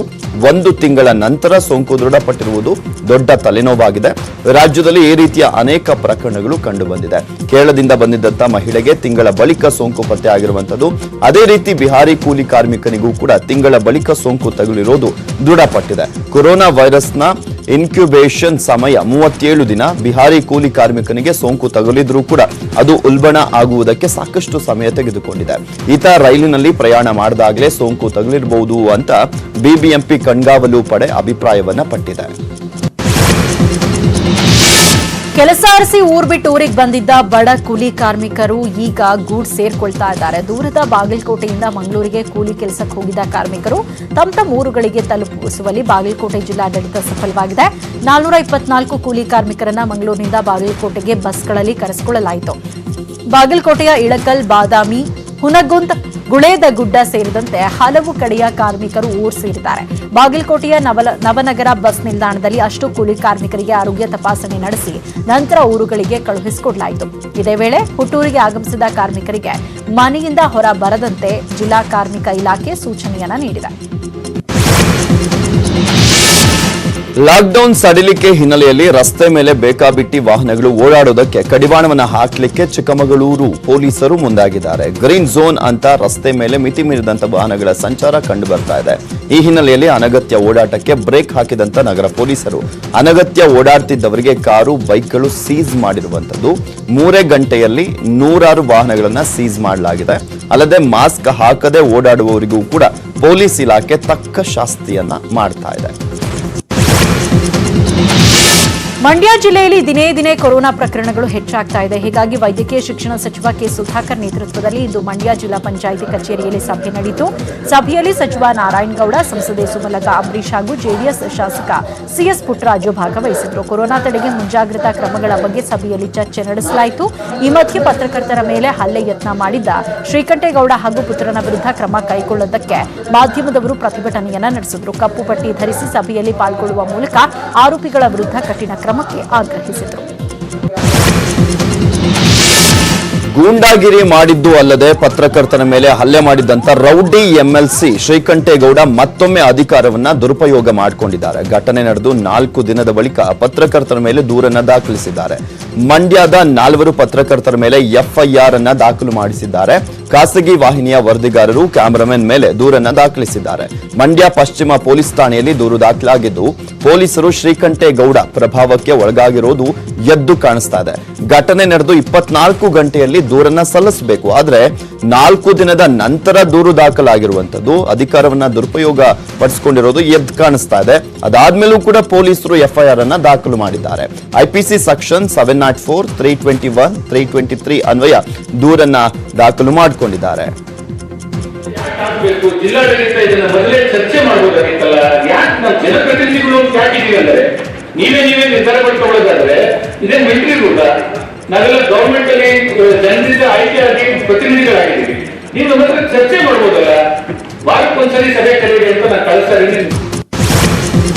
1 ತಿಂಗಳ ನಂತರ ಸೋಂಕು ದೃಢಪಟ್ಟಿರುವುದು ದೊಡ್ಡ ತಲೆನೋವಾಗಿದೆ. ರಾಜ್ಯದಲ್ಲಿ ಈ ರೀತಿಯ ಅನೇಕ ಪ್ರಕರಣಗಳು ಕಂಡು ಬಂದಿದೆ. ಕೇರಳದಿಂದ ಬಂದಿದ್ದಂತ ಮಹಿಳೆಗೆ ತಿಂಗಳ ಬಳಿಕ ಸೋಂಕು ಪತ್ತೆ ಆಗಿರುವಂತದ್ದು. ಅದೇ ರೀತಿ ಬಿಹಾರಿ ಕೂಲಿ ಕಾರ್ಮಿಕನಿಗೂ ಕೂಡ ತಿಂಗಳ ಬಳಿಕ ಸೋಂಕು ತಗುಲಿರೋದು ದೃಢಪಟ್ಟಿದೆ. ಕೊರೋನಾ ವೈರಸ್ನ ಇನ್ಕ್ಯುಬೇಷನ್ ಸಮಯ 37 ದಿನ. ಬಿಹಾರಿ ಕೂಲಿ ಕಾರ್ಮಿಕನಿಗೆ ಸೋಂಕು ತಗುಲಿದ್ರೂ ಕೂಡ ಅದು ಉಲ್ಬಣ ಆಗುವುದಕ್ಕೆ ಸಾಕಷ್ಟು ಸಮಯ ತೆಗೆದುಕೊಂಡಿದೆ. ಈತ ರೈಲಿನಲ್ಲಿ ಪ್ರಯಾಣ ಮಾಡಿದಾಗಲೇ ಸೋಂಕು ತಗುಲಿರಬಹುದು ಅಂತ ಬಿಬಿಎಂಪಿ ಕಣ್ಗಾವಲು ಪಡೆ ಅಭಿಪ್ರಾಯವನ್ನ ಪಟ್ಟಿದೆ. ಕೆಲಸ ಅರಸಿ ಊರ್ ಬಿಟ್ಟು ಊರಿಗೆ ಬಂದಿದ್ದ ಬಡ ಕೂಲಿ ಕಾರ್ಮಿಕರು ಈಗ ಗೂಡ್ ಸೇರ್ಕೊಳ್ತಾ ಇದ್ದಾರೆ. ದೂರದ ಬಾಗಲಕೋಟೆಯಿಂದ ಮಂಗಳೂರಿಗೆ ಕೂಲಿ ಕೆಲಸಕ್ಕೆ ಹೋಗಿದ್ದ ಕಾರ್ಮಿಕರು ತಮ್ಮ ಊರುಗಳಿಗೆ ತಲುಪಿಸುವಲ್ಲಿ ಬಾಗಲಕೋಟೆ ಜಿಲ್ಲಾಡಳಿತ ಸಫಲವಾಗಿದೆ. 424 ಕೂಲಿ ಕಾರ್ಮಿಕರನ್ನ ಮಂಗಳೂರಿನಿಂದ ಬಾಗಲಕೋಟೆಗೆ ಬಸ್ಗಳಲ್ಲಿ ಕರೆಸಿಕೊಳ್ಳಲಾಯಿತು. ಬಾಗಲಕೋಟೆಯ ಇಳಕಲ್, ಬಾದಾಮಿ, ಹುನಗುಂದ್, ಗುಳೇದಗುಡ್ಡ ಸೇರಿದಂತೆ ಹಲವು ಕಡೆಯ ಕಾರ್ಮಿಕರು ಊರು ಸೇರಿದ್ದಾರೆ. ಬಾಗಲಕೋಟೆಯ ನವನಗರ ಬಸ್ ನಿಲ್ದಾಣದಲ್ಲಿ ಅಷ್ಟು ಕೂಲಿ ಕಾರ್ಮಿಕರಿಗೆ ಆರೋಗ್ಯ ತಪಾಸಣೆ ನಡೆಸಿ ನಂತರ ಊರುಗಳಿಗೆ ಕಳುಹಿಸಿಕೊಡಲಾಯಿತು. ಇದೇ ವೇಳೆ ಹುಟ್ಟೂರಿಗೆ ಆಗಮಿಸಿದ ಕಾರ್ಮಿಕರಿಗೆ ಮನೆಯಿಂದ ಹೊರ ಬರದಂತೆ ಜಿಲ್ಲಾ ಕಾರ್ಮಿಕ ಇಲಾಖೆ ಸೂಚನೆಯನ್ನ ನೀಡಿದೆ. ಲಾಕ್ಡೌನ್ ಸಡಿಲಿಕೆ ಹಿನ್ನೆಲೆಯಲ್ಲಿ ರಸ್ತೆ ಮೇಲೆ ಬೇಕಾಬಿಟ್ಟಿ ವಾಹನಗಳು ಓಡಾಡೋದಕ್ಕೆ ಕಡಿವಾಣವನ್ನು ಹಾಕಲಿಕ್ಕೆ ಚಿಕ್ಕಮಗಳೂರು ಪೊಲೀಸರು ಮುಂದಾಗಿದ್ದಾರೆ. ಗ್ರೀನ್ ಝೋನ್ ಅಂತ ರಸ್ತೆ ಮೇಲೆ ಮಿತಿ ಮೀರಿದಂತ ವಾಹನಗಳ ಸಂಚಾರ ಕಂಡು ಬರ್ತಾ ಇದೆ. ಈ ಹಿನ್ನೆಲೆಯಲ್ಲಿ ಅನಗತ್ಯ ಓಡಾಟಕ್ಕೆ ಬ್ರೇಕ್ ಹಾಕಿದಂತ ನಗರ ಪೊಲೀಸರು ಅನಗತ್ಯ ಓಡಾಡ್ತಿದ್ದವರಿಗೆ ಕಾರು, ಬೈಕ್ಗಳು ಸೀಸ್ ಮಾಡಿರುವಂತದ್ದು. 3 ಗಂಟೆಯಲ್ಲಿ 100 ವಾಹನಗಳನ್ನ ಸೀಸ್ ಮಾಡಲಾಗಿದೆ. ಅಲ್ಲದೆ ಮಾಸ್ಕ್ ಹಾಕದೆ ಓಡಾಡುವವರಿಗೂ ಕೂಡ ಪೊಲೀಸ್ ಇಲಾಖೆ ತಕ್ಕ ಶಾಸ್ತಿಯನ್ನ ಮಾಡ್ತಾ ಇದೆ. ಮಂಡ್ಯ ಜಿಲ್ಲೆಯಲ್ಲಿ ದಿನೇ ದಿನೇ ಕೊರೋನಾ ಪ್ರಕರಣಗಳು ಹೆಚ್ಚಾಗ್ತಾ ಇದೆ. ಹೀಗಾಗಿ ವೈದ್ಯಕೀಯ ಶಿಕ್ಷಣ ಸಚಿವ ಕೆ ಸುಧಾಕರ್ ನೇತೃತ್ವದಲ್ಲಿ ಇಂದು ಮಂಡ್ಯ ಜಿಲ್ಲಾ ಪಂಚಾಯಿತಿ ಕಚೇರಿಯಲ್ಲಿ ಸಭೆ ನಡೆಯಿತು. ಸಭೆಯಲ್ಲಿ ಸಚಿವ ನಾರಾಯಣಗೌಡ, ಸಂಸದೆ ಸುಮಲತಾ ಅಂಬರೀಶ್ ಹಾಗೂ ಜೆಡಿಎಸ್ ಶಾಸಕ ಸಿಎಸ್ ಪುಟ್ಟರಾಜು ಭಾಗವಹಿಸಿದರು. ಕೊರೋನಾ ತಡೆಗೆ ಮುಂಜಾಗ್ರತಾ ಕ್ರಮಗಳ ಬಗ್ಗೆ ಸಭೆಯಲ್ಲಿ ಚರ್ಚೆ ನಡೆಸಲಾಯಿತು. ಈ ಮಧ್ಯೆ ಪತ್ರಕರ್ತರ ಮೇಲೆ ಹಲ್ಲೆ ಯತ್ನ ಮಾಡಿದ್ದ ಶ್ರೀಕಂಠೇಗೌಡ ಹಾಗೂ ಪುತ್ರನ ವಿರುದ್ಧ ಕ್ರಮ ಕೈಗೊಳ್ಳುವುದಕ್ಕೆ ಮಾಧ್ಯಮದವರು ಪ್ರತಿಭಟನೆಯನ್ನ ನಡೆಸಿದರು. ಕಪ್ಪು ಪಟ್ಟಿ ಧರಿಸಿ ಸಭೆಯಲ್ಲಿ ಪಾಲ್ಗೊಳ್ಳುವ ಮೂಲಕ ಆರೋಪಿಗಳ ವಿರುದ್ಧ ಕಠಿಣ ಕ್ರಮಕ್ಕೆ ಆಗ್ರಹಿಸಿದರು. ಗೂಂಡಾಗಿರಿ ಮಾಡಿದ್ದು ಅಲ್ಲದೆ ಪತ್ರಕರ್ತರ ಮೇಲೆ ಹಲ್ಲೆ ಮಾಡಿದಂತ ರೌಡಿ ಎಂಎಲ್ಸಿ ಶ್ರೀಕಂಠೇಗೌಡ ಮತ್ತೊಮ್ಮೆ ಅಧಿಕಾರವನ್ನ ದುರುಪಯೋಗ ಮಾಡಿಕೊಂಡಿದ್ದಾರೆ. ಘಟನೆ ನಡೆದು 4 ದಿನದ ಬಳಿಕ ಪತ್ರಕರ್ತರ ಮೇಲೆ ದೂರನ್ನ ದಾಖಲಿಸಿದ್ದಾರೆ. ಮಂಡ್ಯದ 4 ಪತ್ರಕರ್ತರ ಮೇಲೆ ಎಫ್ಐಆರ್ ಅನ್ನ ದಾಖಲು ಮಾಡಿಸಿದ್ದಾರೆ. ಖಾಸಗಿ ವಾಹಿನಿಯ ವರದಿಗಾರರು, ಕ್ಯಾಮರಾಮನ್ ಮೇಲೆ ದೂರನ್ನ ದಾಖಲಿಸಿದ್ದಾರೆ. ಮಂಡ್ಯ ಪಶ್ಚಿಮ ಪೊಲೀಸ್ ಠಾಣೆಯಲ್ಲಿ ದೂರು ದಾಖಲಾಗಿದ್ದು ಪೊಲೀಸರು ಶ್ರೀಕಂಠೇಗೌಡ ಪ್ರಭಾವಕ್ಕೆ ಒಳಗಾಗಿರೋದು ಎದ್ದು ಕಾಣಿಸ್ತಾ ಇದೆ. ಘಟನೆ ನಡೆದು 24 ಗಂಟೆಯಲ್ಲಿ ದೂರನ್ನ ಸಲ್ಲಿಸಬೇಕು. ಆದ್ರೆ 4 ದಿನದ ನಂತರ ದೂರು ದಾಖಲಾಗಿರುವಂತದ್ದು ಅಧಿಕಾರವನ್ನ ದುರುಪಯೋಗ ಪಡಿಸಿಕೊಂಡಿರೋದು ಎದ್ದು ಕಾಣಿಸ್ತಾ ಇದೆ. ಅದಾದ್ಮೇಲೂ ಕೂಡ ಪೊಲೀಸರು ಎಫ್ಐಆರ್ ಅನ್ನ ದಾಖಲು ಮಾಡಿದ್ದಾರೆ. ಐಪಿಸಿ ಸೆಕ್ಷನ್ 704, 321, 323 ಅನ್ವಯ ದೂರನ್ನ ದಾಖಲು ಮಾಡಿಕೊಂಡಿದ್ದಾರೆ. ಜಿಲ್ಲಾಡಳಿತ ಇದನ್ನ ಮೊದಲೇ ಚರ್ಚೆ ಮಾಡಬಹುದಾಗಿತ್ತಲ್ಲ. ಯಾಕೆ ನಾವು ಜನಪ್ರತಿನಿಧಿಗಳು ಯಾಕಿದೀವಿ ಅಂದ್ರೆ ನೀವೇ ನಿರ್ಧಾರ ಪಡ್ಕೊಳ್ಳೋದಾದ್ರೆ ಇದೇ ಮಿಲಿಟರಿ ರೂಟ. ನಾವೆಲ್ಲ ಗವರ್ಮೆಂಟ್ ಅಲ್ಲಿ ಜನರಿಂದ ಆಯ್ಕೆ ಆಗಿ ಪ್ರತಿನಿಧಿಗಳಾಗಿದ್ದೀವಿ. ನೀವು ನಮ್ಮ ಹತ್ರ ಚರ್ಚೆ ಮಾಡ್ಬೋದಲ್ಲ. ವಾರಕ್ಕೊಂದ್ಸರಿ ಸಭೆ ಕರೆಯಿರಿ ಅಂತ ನಾನು ಕಳಿಸ್ತಾ.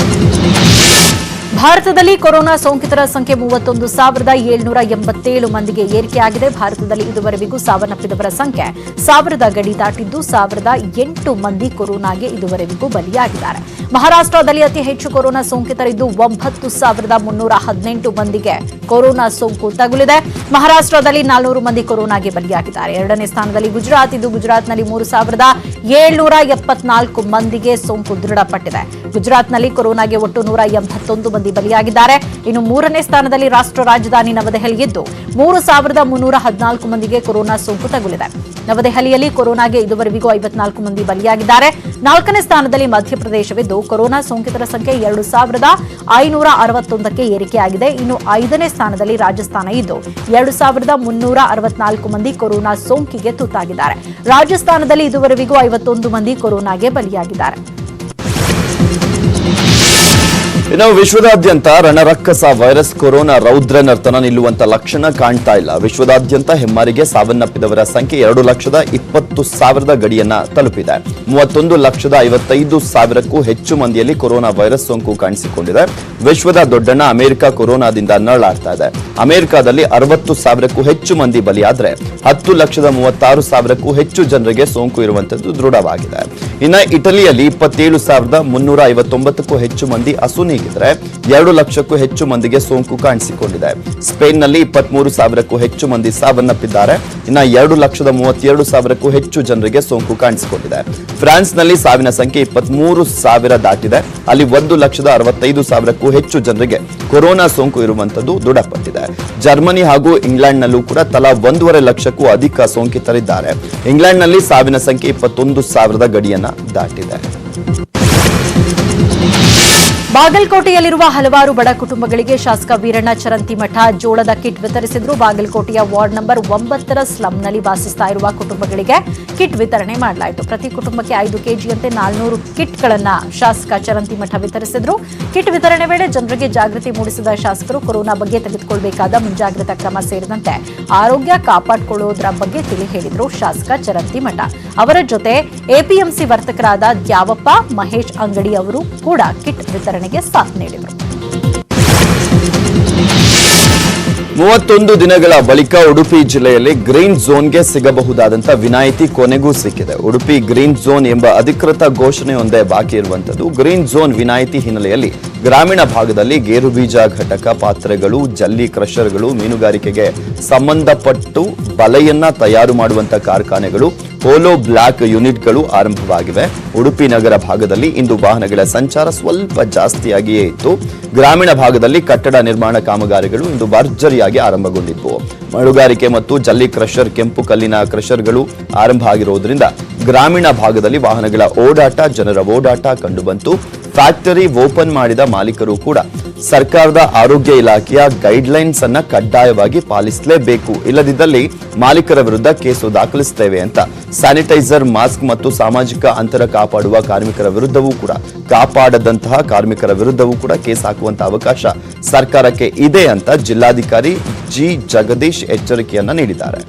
ಭಾರತದಲ್ಲಿ ಕೊರೋನಾ ಸೋಂಕಿತರ ಸಂಖ್ಯೆ 31,787 ಮಂದಿಗೆ ಏರಿಕೆಯಾಗಿದೆ. ಭಾರತದಲ್ಲಿ ಇದುವರೆಗೂ ಸಾವನ್ನಪ್ಪಿದವರ ಸಂಖ್ಯೆ 1000 ಗಡಿ ದಾಟಿದ್ದು 1008 ಮಂದಿ ಕೊರೋನಾಗೆ ಇದುವರೆಗೂ ಬಲಿಯಾಗಿದ್ದಾರೆ. ಮಹಾರಾಷ್ಟ್ರದಲ್ಲಿ ಅತಿ ಹೆಚ್ಚು ಕೊರೋನಾ ಸೋಂಕಿತರಿದ್ದು 9318 ಮಂದಿಗೆ ಕೊರೋನಾ ಸೋಂಕು ತಗುಲಿದೆ. ಮಹಾರಾಷ್ಟ್ರದಲ್ಲಿ 400 ಮಂದಿ ಕೊರೋನಾಗೆ ಬಲಿಯಾಗಿದ್ದಾರೆ. 2ನೇ ಸ್ಥಾನದಲ್ಲಿ ಗುಜರಾತ್ ಇದ್ದು ಗುಜರಾತ್ನಲ್ಲಿ 3774 ಮಂದಿಗೆ ಸೋಂಕು ದೃಢಪಟ್ಟಿದೆ. ಗುಜರಾತ್ನಲ್ಲಿ ಕೊರೋನಾಗೆ ಒಟ್ಟು 181 ಮಂದಿ ಬಲಿಯಾಗಿದ್ದಾರೆ. ಇನ್ನು 3ನೇ ಸ್ಥಾನದಲ್ಲಿ ರಾಷ್ಟ್ರ ರಾಜಧಾನಿ ನವದೆಹಲಿ ಇದ್ದು 3314 ಮಂದಿಗೆ ಕೊರೋನಾ ಸೋಂಕು ತಗುಲಿದೆ. ನವದೆಹಲಿಯಲ್ಲಿ ಕೊರೋನಾಗೆ ಇದುವರೆಗೂ 54 ಮಂದಿ ಬಲಿಯಾಗಿದ್ದಾರೆ. 4ನೇ ಸ್ಥಾನದಲ್ಲಿ ಮಧ್ಯಪ್ರದೇಶವಿದ್ದು ಕೊರೋನಾ ಸೋಂಕಿತರ ಸಂಖ್ಯೆ 2561ಕ್ಕೆ ಏರಿಕೆಯಾಗಿದೆ. ಇನ್ನು 5ನೇ ಸ್ಥಾನದಲ್ಲಿ ರಾಜಸ್ಥಾನ ಇದ್ದು 2364 ಮಂದಿ ಕೊರೋನಾ ಸೋಂಕಿಗೆ ತುತ್ತಾಗಿದ್ದಾರೆ. ರಾಜಸ್ಥಾನದಲ್ಲಿ ಇದುವರೆಗೂ 51 ಮಂದಿ ಕೊರೋನಾಗೆ ಬಲಿಯಾಗಿದ್ದಾರೆ. ಇನ್ನು ವಿಶ್ವದಾದ್ಯಂತ ರಣರಕ್ಕಸ ವೈರಸ್ ಕೊರೋನಾ ರೌದ್ರ ನರ್ತನ ನಿಲ್ಲುವಂತ ಲಕ್ಷಣ ಕಾಣ್ತಾ ಇಲ್ಲ. ವಿಶ್ವದಾದ್ಯಂತ ಹೆಮ್ಮಾರಿಗೆ ಸಾವನ್ನಪ್ಪಿದವರ ಸಂಖ್ಯೆ 2,20,000 ಗಡಿಯನ್ನ ತಲುಪಿದೆ. 31,55,000ಕ್ಕೂ ಹೆಚ್ಚು ಮಂದಿಯಲ್ಲಿ ಕೊರೋನಾ ವೈರಸ್ ಸೋಂಕು ಕಾಣಿಸಿಕೊಂಡಿದೆ. ವಿಶ್ವದ ದೊಡ್ಡಣ್ಣ ಅಮೆರಿಕ ಕೊರೋನಾದಿಂದ ನರಳಾಡ್ತಾ ಇದೆ. ಅಮೆರಿಕದಲ್ಲಿ 60,000ಕ್ಕೂ ಹೆಚ್ಚು ಮಂದಿ ಬಲಿಯಾದ್ರೆ 10,36,000ಕ್ಕೂ ಹೆಚ್ಚು ಜನರಿಗೆ ಸೋಂಕು ಇರುವಂತದ್ದು ದೃಢವಾಗಿದೆ. ಇನ್ನು ಇಟಲಿಯಲ್ಲಿ 27,359ಕ್ಕೂ ಹೆಚ್ಚು ಮಂದಿ ಅಸುನೀಗಿದ್ರೆ 2 ಲಕ್ಷಕ್ಕೂ ಹೆಚ್ಚು ಮಂದಿಗೆ ಸೋಂಕು ಕಾಣಿಸಿಕೊಂಡಿದೆ. ಸ್ಪೇನ್ನಲ್ಲಿ 23,000ಕ್ಕೂ ಹೆಚ್ಚು ಮಂದಿ ಸಾವನ್ನಪ್ಪಿದ್ದಾರೆ. ಇನ್ನು 2,32,000ಕ್ಕೂ ಹೆಚ್ಚು ಜನರಿಗೆ ಸೋಂಕು ಕಾಣಿಸಿಕೊಂಡಿದೆ. ಫ್ರಾನ್ಸ್ನಲ್ಲಿ ಸಾವಿನ ಸಂಖ್ಯೆ 23,000 ದಾಟಿದೆ. ಅಲ್ಲಿ 1,65,000ಕ್ಕೂ ಹೆಚ್ಚು ಜನರಿಗೆ ಕೊರೋನಾ ಸೋಂಕು ಇರುವಂತದ್ದು ದೃಢಪಟ್ಟಿದೆ. ಜರ್ಮನಿ ಹಾಗೂ ಇಂಗ್ಲೆಂಡ್ನಲ್ಲೂ ಕೂಡ ತಲಾ 1.5 ಲಕ್ಷಕ್ಕೂ ಅಧಿಕ ಸೋಂಕಿತರಿದ್ದಾರೆ. ಇಂಗ್ಲೆಂಡ್ನಲ್ಲಿ ಸಾವಿನ ಸಂಖ್ಯೆ 21,000 ಗಡಿಯನ್ನ ದಾಟಿದೆ. ಬಾಗಲಕೋಟೆಯಲ್ಲಿರುವ ಹಲವಾರು ಬಡ ಕುಟುಂಬಗಳಿಗೆ ಶಾಸಕ ವೀರಣ್ಣ ಚರಂತಿಮಠ ಜೋಳದ ಕಿಟ್ ವಿತರಿಸಿದ್ರು. ಬಾಗಲಕೋಟೆಯ ವಾರ್ಡ್ ನಂಬರ್ 9 ಸ್ಲಂನಲ್ಲಿ ವಾಸಿಸ್ತಾ ಇರುವ ಕುಟುಂಬಗಳಿಗೆ ಕಿಟ್ ವಿತರಣೆ ಮಾಡಲಾಯಿತು. ಪ್ರತಿ ಕುಟುಂಬಕ್ಕೆ 5 ಕೆಜಿಯಂತೆ 400 ಕಿಟ್ಗಳನ್ನು ಶಾಸಕ ಚರಂತಿಮಠ ವಿತರಿಸಿದ್ರು. ಕಿಟ್ ವಿತರಣೆ ವೇಳೆ ಜನರಿಗೆ ಜಾಗೃತಿ ಮೂಡಿಸಿದ ಶಾಸಕರು ಕೊರೋನಾ ಬಗ್ಗೆ ತೆಗೆದುಕೊಳ್ಳಬೇಕಾದ ಮುಂಜಾಗ್ರತಾ ಕ್ರಮ ಸೇರಿದಂತೆ ಆರೋಗ್ಯ ಕಾಪಾಡಿಕೊಳ್ಳುವುದರ ಬಗ್ಗೆ ತಿಳಿ ಹೇಳಿದರು. ಶಾಸಕ ಚರಂತಿಮಠ ಅವರ ಜೊತೆ ಎಪಿಎಂಸಿ ವರ್ತಕರಾದ ದ್ಯಾವಪ್ಪ, ಮಹೇಶ್ ಅಂಗಡಿ ಅವರು ಕೂಡ ಕಿಟ್ ವಿತರಣೆಗೆ ಸಾಥ್ ನೀಡಿದರು. 31 ದಿನಗಳ ಬಳಿಕ ಉಡುಪಿ ಜಿಲ್ಲೆಯಲ್ಲಿ ಗ್ರೀನ್ ಝೋನ್ಗೆ ಸಿಗಬಹುದಾದಂತಹ ವಿನಾಯಿತಿ ಕೊನೆಗೂ ಸಿಕ್ಕಿದೆ. ಉಡುಪಿ ಗ್ರೀನ್ ಝೋನ್ ಎಂಬ ಅಧಿಕೃತ ಘೋಷಣೆಯೊಂದೇ ಬಾಕಿ ಇರುವಂತದ್ದು. ಗ್ರೀನ್ ಝೋನ್ ವಿನಾಯಿತಿ ಹಿನ್ನೆಲೆಯಲ್ಲಿ ಗ್ರಾಮೀಣ ಭಾಗದಲ್ಲಿ ಗೇರು ಬೀಜ ಘಟಕ, ಪಾತ್ರೆಗಳು, ಜಲ್ಲಿ ಕ್ರಷರ್ಗಳು, ಮೀನುಗಾರಿಕೆಗೆ ಸಂಬಂಧಪಟ್ಟು ಬಲೆಯನ್ನ ತಯಾರು ಮಾಡುವಂತಹ ಕಾರ್ಖಾನೆಗಳು, ಹೋಲೋ ಬ್ಲಾಕ್ ಯೂನಿಟ್ಗಳು ಆರಂಭವಾಗಿವೆ. ಉಡುಪಿ ನಗರ ಭಾಗದಲ್ಲಿ ಇಂದು ವಾಹನಗಳ ಸಂಚಾರ ಸ್ವಲ್ಪ ಜಾಸ್ತಿಯಾಗಿಯೇ ಇತ್ತು. ಗ್ರಾಮೀಣ ಭಾಗದಲ್ಲಿ ಕಟ್ಟಡ ನಿರ್ಮಾಣ ಕಾಮಗಾರಿಗಳು ಇಂದು ಭರ್ಜರಿಯಾಗಿ ಆರಂಭಗೊಂಡಿದ್ವು. ಮಳುಗಾರಿಕೆ ಮತ್ತು ಜಲ್ಲಿ ಕ್ರಷರ್, ಕೆಂಪು ಕಲ್ಲಿನ ಕ್ರಷರ್ಗಳು ಆರಂಭ ಆಗಿರುವುದರಿಂದ ಗ್ರಾಮೀಣ ಭಾಗದಲ್ಲಿ ವಾಹನಗಳ ಓಡಾಟ, ಜನರ ಓಡಾಟ ಕಂಡುಬಂತು. ಫ್ಯಾಕ್ಟರಿ ಓಪನ್ ಮಾಡಿದ ಮಾಲೀಕರು ಕೂಡ ಸರ್ಕಾರದ ಆರೋಗ್ಯ ಇಲಾಖೆಯ ಗೈಡ್ಲೈನ್ಸ್ ಅನ್ನ ಕಡ್ಡಾಯವಾಗಿ ಪಾಲಿಸಲೇಬೇಕು, ಇಲ್ಲದಿದ್ದಲ್ಲಿ ಮಾಲೀಕರ ವಿರುದ್ಧ ಕೇಸು ದಾಖಲಿಸುತ್ತೇವೆ ಅಂತ ಸ್ಯಾನಿಟೈಸರ್, ಮಾಸ್ಕ್ ಮತ್ತು ಸಾಮಾಜಿಕ ಅಂತರ ಕಾಪಾಡುವ ಕಾರ್ಮಿಕರ ವಿರುದ್ಧವೂ ಕೂಡ ಕಾಪಾಡದಂತಹ ಕಾರ್ಮಿಕರ ವಿರುದ್ಧವೂ ಕೂಡ ಕೇಸ್ ಹಾಕುವಂತಹ ಅವಕಾಶ ಸರ್ಕಾರಕ್ಕೆ ಇದೆ ಅಂತ ಜಿಲ್ಲಾಧಿಕಾರಿ ಜಿ ಜಗದೀಶ್ ಎಚ್ಚರಿಕೆಯನ್ನ ನೀಡಿದ್ದಾರೆ.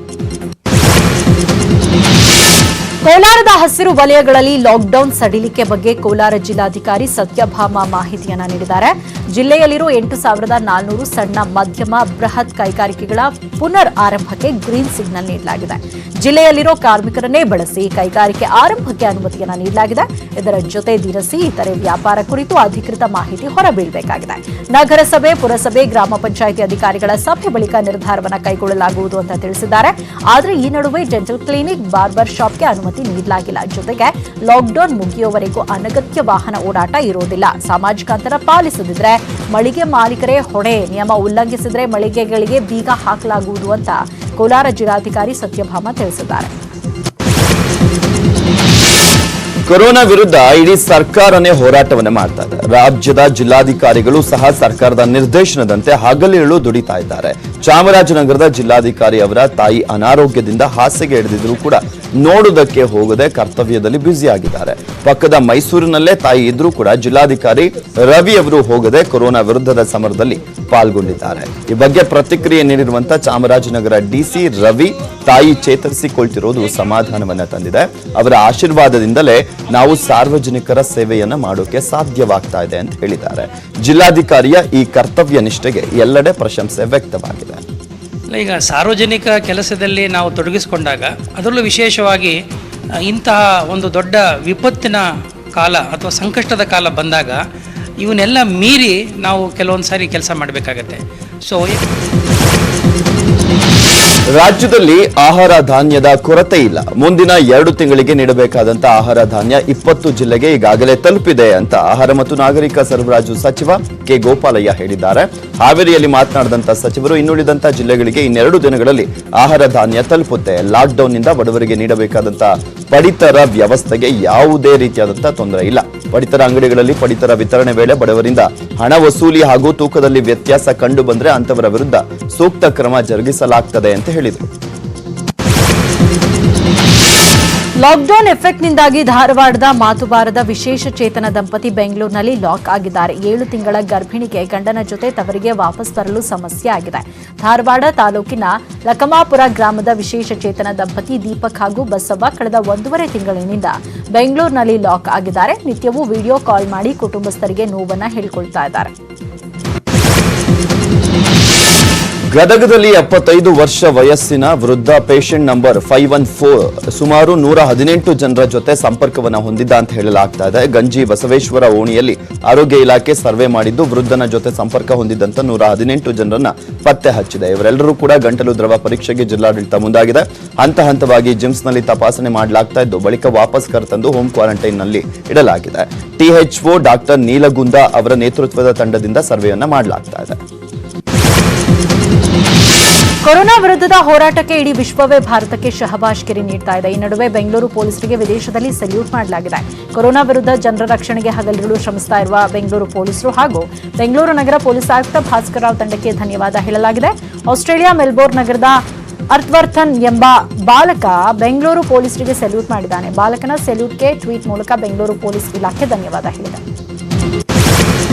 ಕೋಲಾರದ ಹಸಿರು ವಲಯಗಳಲ್ಲಿ ಲಾಕ್ಡೌನ್ ಸಡಿಲಿಕೆ ಬಗ್ಗೆ ಕೋಲಾರ ಜಿಲ್ಲಾಧಿಕಾರಿ ಸತ್ಯಭಾಮ ಮಾಹಿತಿಯನ್ನ ನೀಡಿದ್ದಾರೆ. ಜಿಲ್ಲೆಯಲ್ಲಿರುವ 8,400 ಸಣ್ಣ, ಮಧ್ಯಮ, ಬೃಹತ್ ಕೈಗಾರಿಕೆಗಳ ಪುನರ್ ಆರಂಭಕ್ಕೆ ಗ್ರೀನ್ ಸಿಗ್ನಲ್ ನೀಡಲಾಗಿದೆ. ಜಿಲ್ಲೆಯಲ್ಲಿರೋ ಕಾರ್ಮಿಕರನ್ನೇ ಬಳಸಿ ಕೈಗಾರಿಕೆ ಆರಂಭಕ್ಕೆ ಅನುಮತಿಯನ್ನ ನೀಡಲಾಗಿದೆ. ಇದರ ಜೊತೆ ದಿನಸಿ ಇತರೆ ವ್ಯಾಪಾರ ಕುರಿತು ಅಧಿಕೃತ ಮಾಹಿತಿ ಹೊರಬೀಳಬೇಕಾಗಿದೆ. ನಗರಸಭೆ, ಪುರಸಭೆ, ಗ್ರಾಮ ಪಂಚಾಯಿತಿ ಅಧಿಕಾರಿಗಳ ಸಭೆ ಬಳಿಕ ನಿರ್ಧಾರವನ್ನು ಕೈಗೊಳ್ಳಲಾಗುವುದು ಅಂತ ತಿಳಿಸಿದ್ದಾರೆ. ಆದರೆ ಈ ನಡುವೆ ಡೆಂಟಲ್ ಕ್ಲಿನಿಕ್, ಬಾರ್ಬರ್ ಶಾಪ್ಗೆ ಅನುಮತಿ ನೀಡಲಾಗಿಲ್ಲ. ಜೊತೆಗೆ ಲಾಕ್ಡೌನ್ ಮುಗಿಯುವವರೆಗೂ ಅನಗತ್ಯ ವಾಹನ ಓಡಾಟ ಇರೋದಿಲ್ಲ. ಸಾಮಾಜಿಕ ಅಂತರ ಪಾಲಿಸದಿದ್ರೆ ಮಳಿಗೆ ಮಾಲೀಕರೇ ಹೊಣೆ. ನಿಯಮ ಉಲ್ಲಂಘಿಸಿದ್ರೆ ಮಳಿಗೆಗಳಿಗೆ ಬೀಗ ಹಾಕಲಾಗುವುದು ಅಂತ ಕೋಲಾರ ಜಿಲ್ಲಾಧಿಕಾರಿ ಸತ್ಯಭಾಮ ತಿಳಿಸಿದ್ದಾರೆ. ಕೊರೋನಾ ವಿರುದ್ಧ ಇಡೀ ಸರ್ಕಾರನೇ ಹೋರಾಟವನ್ನು ಮಾಡ್ತಾ ಇದೆ. ರಾಜ್ಯದ ಜಿಲ್ಲಾಧಿಕಾರಿಗಳು ಸಹ ಸರ್ಕಾರದ ನಿರ್ದೇಶನದಂತೆ ಹಗಲಿರುಳು ದುಡಿತಾ ಇದ್ದಾರೆ. ಚಾಮರಾಜನಗರದ ಜಿಲ್ಲಾಧಿಕಾರಿ ಅವರ ತಾಯಿ ಅನಾರೋಗ್ಯದಿಂದ ಹಾಸಿಗೆ ಹಿಡಿದಿದ್ರು ಕೂಡ ನೋಡುವುದಕ್ಕೆ ಹೋಗದೆ ಕರ್ತವ್ಯದಲ್ಲಿ ಬ್ಯುಸಿ ಆಗಿದ್ದಾರೆ. ಪಕ್ಕದ ಮೈಸೂರಿನಲ್ಲೇ ತಾಯಿ ಇದ್ರೂ ಕೂಡ ಜಿಲ್ಲಾಧಿಕಾರಿ ರವಿ ಅವರು ಹೋಗದೆ ಕೊರೋನಾ ವಿರುದ್ಧದ ಸಮರದಲ್ಲಿ ಪಾಲ್ಗೊಂಡಿದ್ದಾರೆ. ಈ ಬಗ್ಗೆ ಪ್ರತಿಕ್ರಿಯೆ ನೀಡಿರುವಂತಹ ಚಾಮರಾಜನಗರ ಡಿಸಿ ರವಿ, ತಾಯಿ ಚೇತರಿಸಿಕೊಳ್ತಿರೋದು ಸಮಾಧಾನವನ್ನ ತಂದಿದೆ. ಅವರ ಆಶೀರ್ವಾದದಿಂದಲೇ ನಾವು ಸಾರ್ವಜನಿಕರ ಸೇವೆಯನ್ನ ಮಾಡೋಕೆ ಸಾಧ್ಯವಾಗ್ತಾ ಇದೆ ಅಂತ ಹೇಳಿದ್ದಾರೆ. ಜಿಲ್ಲಾಧಿಕಾರಿಯ ಈ ಕರ್ತವ್ಯ ನಿಷ್ಠೆಗೆ ಎಲ್ಲೆಡೆ ಪ್ರಶಂಸೆ ವ್ಯಕ್ತವಾಗಿದೆ. ಈಗ ಸಾರ್ವಜನಿಕ ಕೆಲಸದಲ್ಲಿ ನಾವು ತೊಡಗಿಸಿಕೊಂಡಾಗ, ಅದರಲ್ಲೂ ವಿಶೇಷವಾಗಿ ಇಂತಹ ಒಂದು ದೊಡ್ಡ ವಿಪತ್ತಿನ ಕಾಲ ಅಥವಾ ಸಂಕಷ್ಟದ ಕಾಲ ಬಂದಾಗ ಇವನ್ನೆಲ್ಲ ಮೀರಿ ನಾವು ಕೆಲವೊಂದು ಸಾರಿ ಕೆಲಸ ಮಾಡಬೇಕಾಗತ್ತೆ. ರಾಜ್ಯದಲ್ಲಿ ಆಹಾರ ಧಾನ್ಯದ ಕೊರತೆ ಇಲ್ಲ. ಮುಂದಿನ 2 ತಿಂಗಳಿಗೆ ನೀಡಬೇಕಾದಂತಹ ಆಹಾರ ಧಾನ್ಯ 20 ಜಿಲ್ಲೆಗೆ ಈಗಾಗಲೇ ತಲುಪಿದೆ ಅಂತ ಆಹಾರ ಮತ್ತು ನಾಗರಿಕ ಸರಬರಾಜು ಸಚಿವ ಕೆ ಗೋಪಾಲಯ್ಯ ಹೇಳಿದ್ದಾರೆ. ಹಾವೇರಿಯಲ್ಲಿ ಮಾತನಾಡಿದಂತಹ ಸಚಿವರು ಇನ್ನುಳಿದಂತಹ ಜಿಲ್ಲೆಗಳಿಗೆ 2 ದಿನಗಳಲ್ಲಿ ಆಹಾರ ಧಾನ್ಯ ತಲುಪುತ್ತೆ. ಲಾಕ್ಡೌನ್ ನಿಂದ ಬಡವರಿಗೆ ನೀಡಬೇಕಾದಂತಹ ಪಡಿತರ ವ್ಯವಸ್ಥೆಗೆ ಯಾವುದೇ ರೀತಿಯಾದಂತಹ ತೊಂದರೆ ಇಲ್ಲ. ಪಡಿತರ ಅಂಗಡಿಗಳಲ್ಲಿ ಪಡಿತರ ವಿತರಣೆ ವೇಳೆ ಬಡವರಿಂದ ಹಣ ವಸೂಲಿ ಹಾಗೂ ತೂಕದಲ್ಲಿ ವ್ಯತ್ಯಾಸ ಕಂಡು ಬಂದರೆ ಅಂತವರ ವಿರುದ್ಧ ಸೂಕ್ತ ಕ್ರಮ ಜರುಗಿಸಲಾಗುತ್ತದೆ ಅಂತ ಹೇಳಿದರು. ಲಾಕ್ಡೌನ್ ಎಫೆಕ್ಟ್ನಿಂದಾಗಿ ಧಾರವಾಡದ ಮಾತುಬಾರದ ವಿಶೇಷ ಚೇತನ ದಂಪತಿ ಬೆಂಗಳೂರಿನಲ್ಲಿ ಲಾಕ್ ಆಗಿದ್ದಾರೆ. 7 ತಿಂಗಳ ಗರ್ಭಿಣಿಗೆ ಗಂಡನ ಜೊತೆ ತವರಿಗೆ ವಾಪಸ್ ಬರಲು ಸಮಸ್ಯೆ ಆಗಿದೆ. ಧಾರವಾಡ ತಾಲೂಕಿನ ಲಕಮಾಪುರ ಗ್ರಾಮದ ವಿಶೇಷ ಚೇತನ ದಂಪತಿ ದೀಪಕ್ ಹಾಗೂ ಬಸವ್ವ ಕಳೆದ 1.5 ತಿಂಗಳಿನಿಂದ ಬೆಂಗಳೂರಿನಲ್ಲಿ ಲಾಕ್ ಆಗಿದ್ದಾರೆ. ನಿತ್ಯವೂ ವಿಡಿಯೋ ಕಾಲ್ ಮಾಡಿ ಕುಟುಂಬಸ್ಥರಿಗೆ ನೋವನ್ನ ಹೇಳಿಕೊಳ್ತಾ ಇದ್ದಾರೆ. ಗದಗದಲ್ಲಿ 75 ವರ್ಷ ವಯಸ್ಸಿನ ವೃದ್ಧ ಪೇಷಂಟ್ ನಂಬರ್ 514 ಸುಮಾರು 118 ಜನರ ಜೊತೆ ಸಂಪರ್ಕವನ್ನ ಹೊಂದಿದ್ದ ಅಂತ ಹೇಳಲಾಗ್ತಾ ಇದೆ. ಗಂಜಿ ಬಸವೇಶ್ವರ ಓಣಿಯಲ್ಲಿ ಆರೋಗ್ಯ ಇಲಾಖೆ ಸರ್ವೆ ಮಾಡಿದ್ದು ವೃದ್ಧನ ಜೊತೆ ಸಂಪರ್ಕ ಹೊಂದಿದ್ದಂತ 118 ಜನರನ್ನ ಪತ್ತೆ ಹಚ್ಚಿದೆ. ಇವರೆಲ್ಲರೂ ಕೂಡ ಗಂಟಲು ದ್ರವ ಪರೀಕ್ಷೆಗೆ ಜಿಲ್ಲಾಡಳಿತ ಮುಂದಾಗಿದೆ. ಹಂತ ಹಂತವಾಗಿ ಜಿಮ್ಸ್ನಲ್ಲಿ ತಪಾಸಣೆ ಮಾಡಲಾಗ್ತಾ ಇದ್ದು ಬಳಿಕ ವಾಪಸ್ ಕರೆತಂದು ಹೋಮ್ ಕ್ವಾರಂಟೈನ್ನಲ್ಲಿ ಇಡಲಾಗಿದೆ. ಟಿಎಚ್ಒ ಡಾಕ್ಟರ್ ನೀಲಗುಂದ ಅವರ ನೇತೃತ್ವದ ತಂಡದಿಂದ ಸರ್ವೆಯನ್ನ ಮಾಡಲಾಗ್ತಾ ಇದೆ. ಕೊರೋನಾ ವಿರುದ್ಧದ ಹೋರಾಟಕ್ಕೆ ಇಡೀ ವಿಶ್ವವೇ ಭಾರತಕ್ಕೆ ಶಹಬಾಷ್ಗಿರಿ ನೀಡ್ತಾ ಇದೆ. ಈ ನಡುವೆ ಬೆಂಗಳೂರು ಪೊಲೀಸರಿಗೆ ವಿದೇಶದಲ್ಲಿ ಸಲ್ಯೂಟ್ ಮಾಡಲಾಗಿದೆ. ಕೊರೋನಾ ವಿರುದ್ಧ ಜನರ ರಕ್ಷಣೆಗೆ ಹಗಲಿರುಳು ಶ್ರಮಿಸ್ತಾ ಇರುವ ಬೆಂಗಳೂರು ಪೊಲೀಸರು ಹಾಗೂ ಬೆಂಗಳೂರು ನಗರ ಪೊಲೀಸ್ ಆಯುಕ್ತ ಭಾಸ್ಕರ್ ರಾವ್ ತಂಡಕ್ಕೆ ಧನ್ಯವಾದ ಹೇಳಲಾಗಿದೆ. ಆಸ್ಟ್ರೇಲಿಯಾ ಮೆಲ್ಬೋರ್ನ್ ನಗರದ ಅರ್ಥವರ್ಥನ್ ಎಂಬ ಬಾಲಕ ಬೆಂಗಳೂರು ಪೊಲೀಸರಿಗೆ ಸಲ್ಯೂಟ್ ಮಾಡಿದ್ದಾನೆ. ಬಾಲಕನ ಸಲ್ಯೂಟ್ಗೆ ಟ್ವೀಟ್ ಮೂಲಕ ಬೆಂಗಳೂರು ಪೊಲೀಸ್ ಇಲಾಖೆ ಧನ್ಯವಾದ ಹೇಳಿದೆ.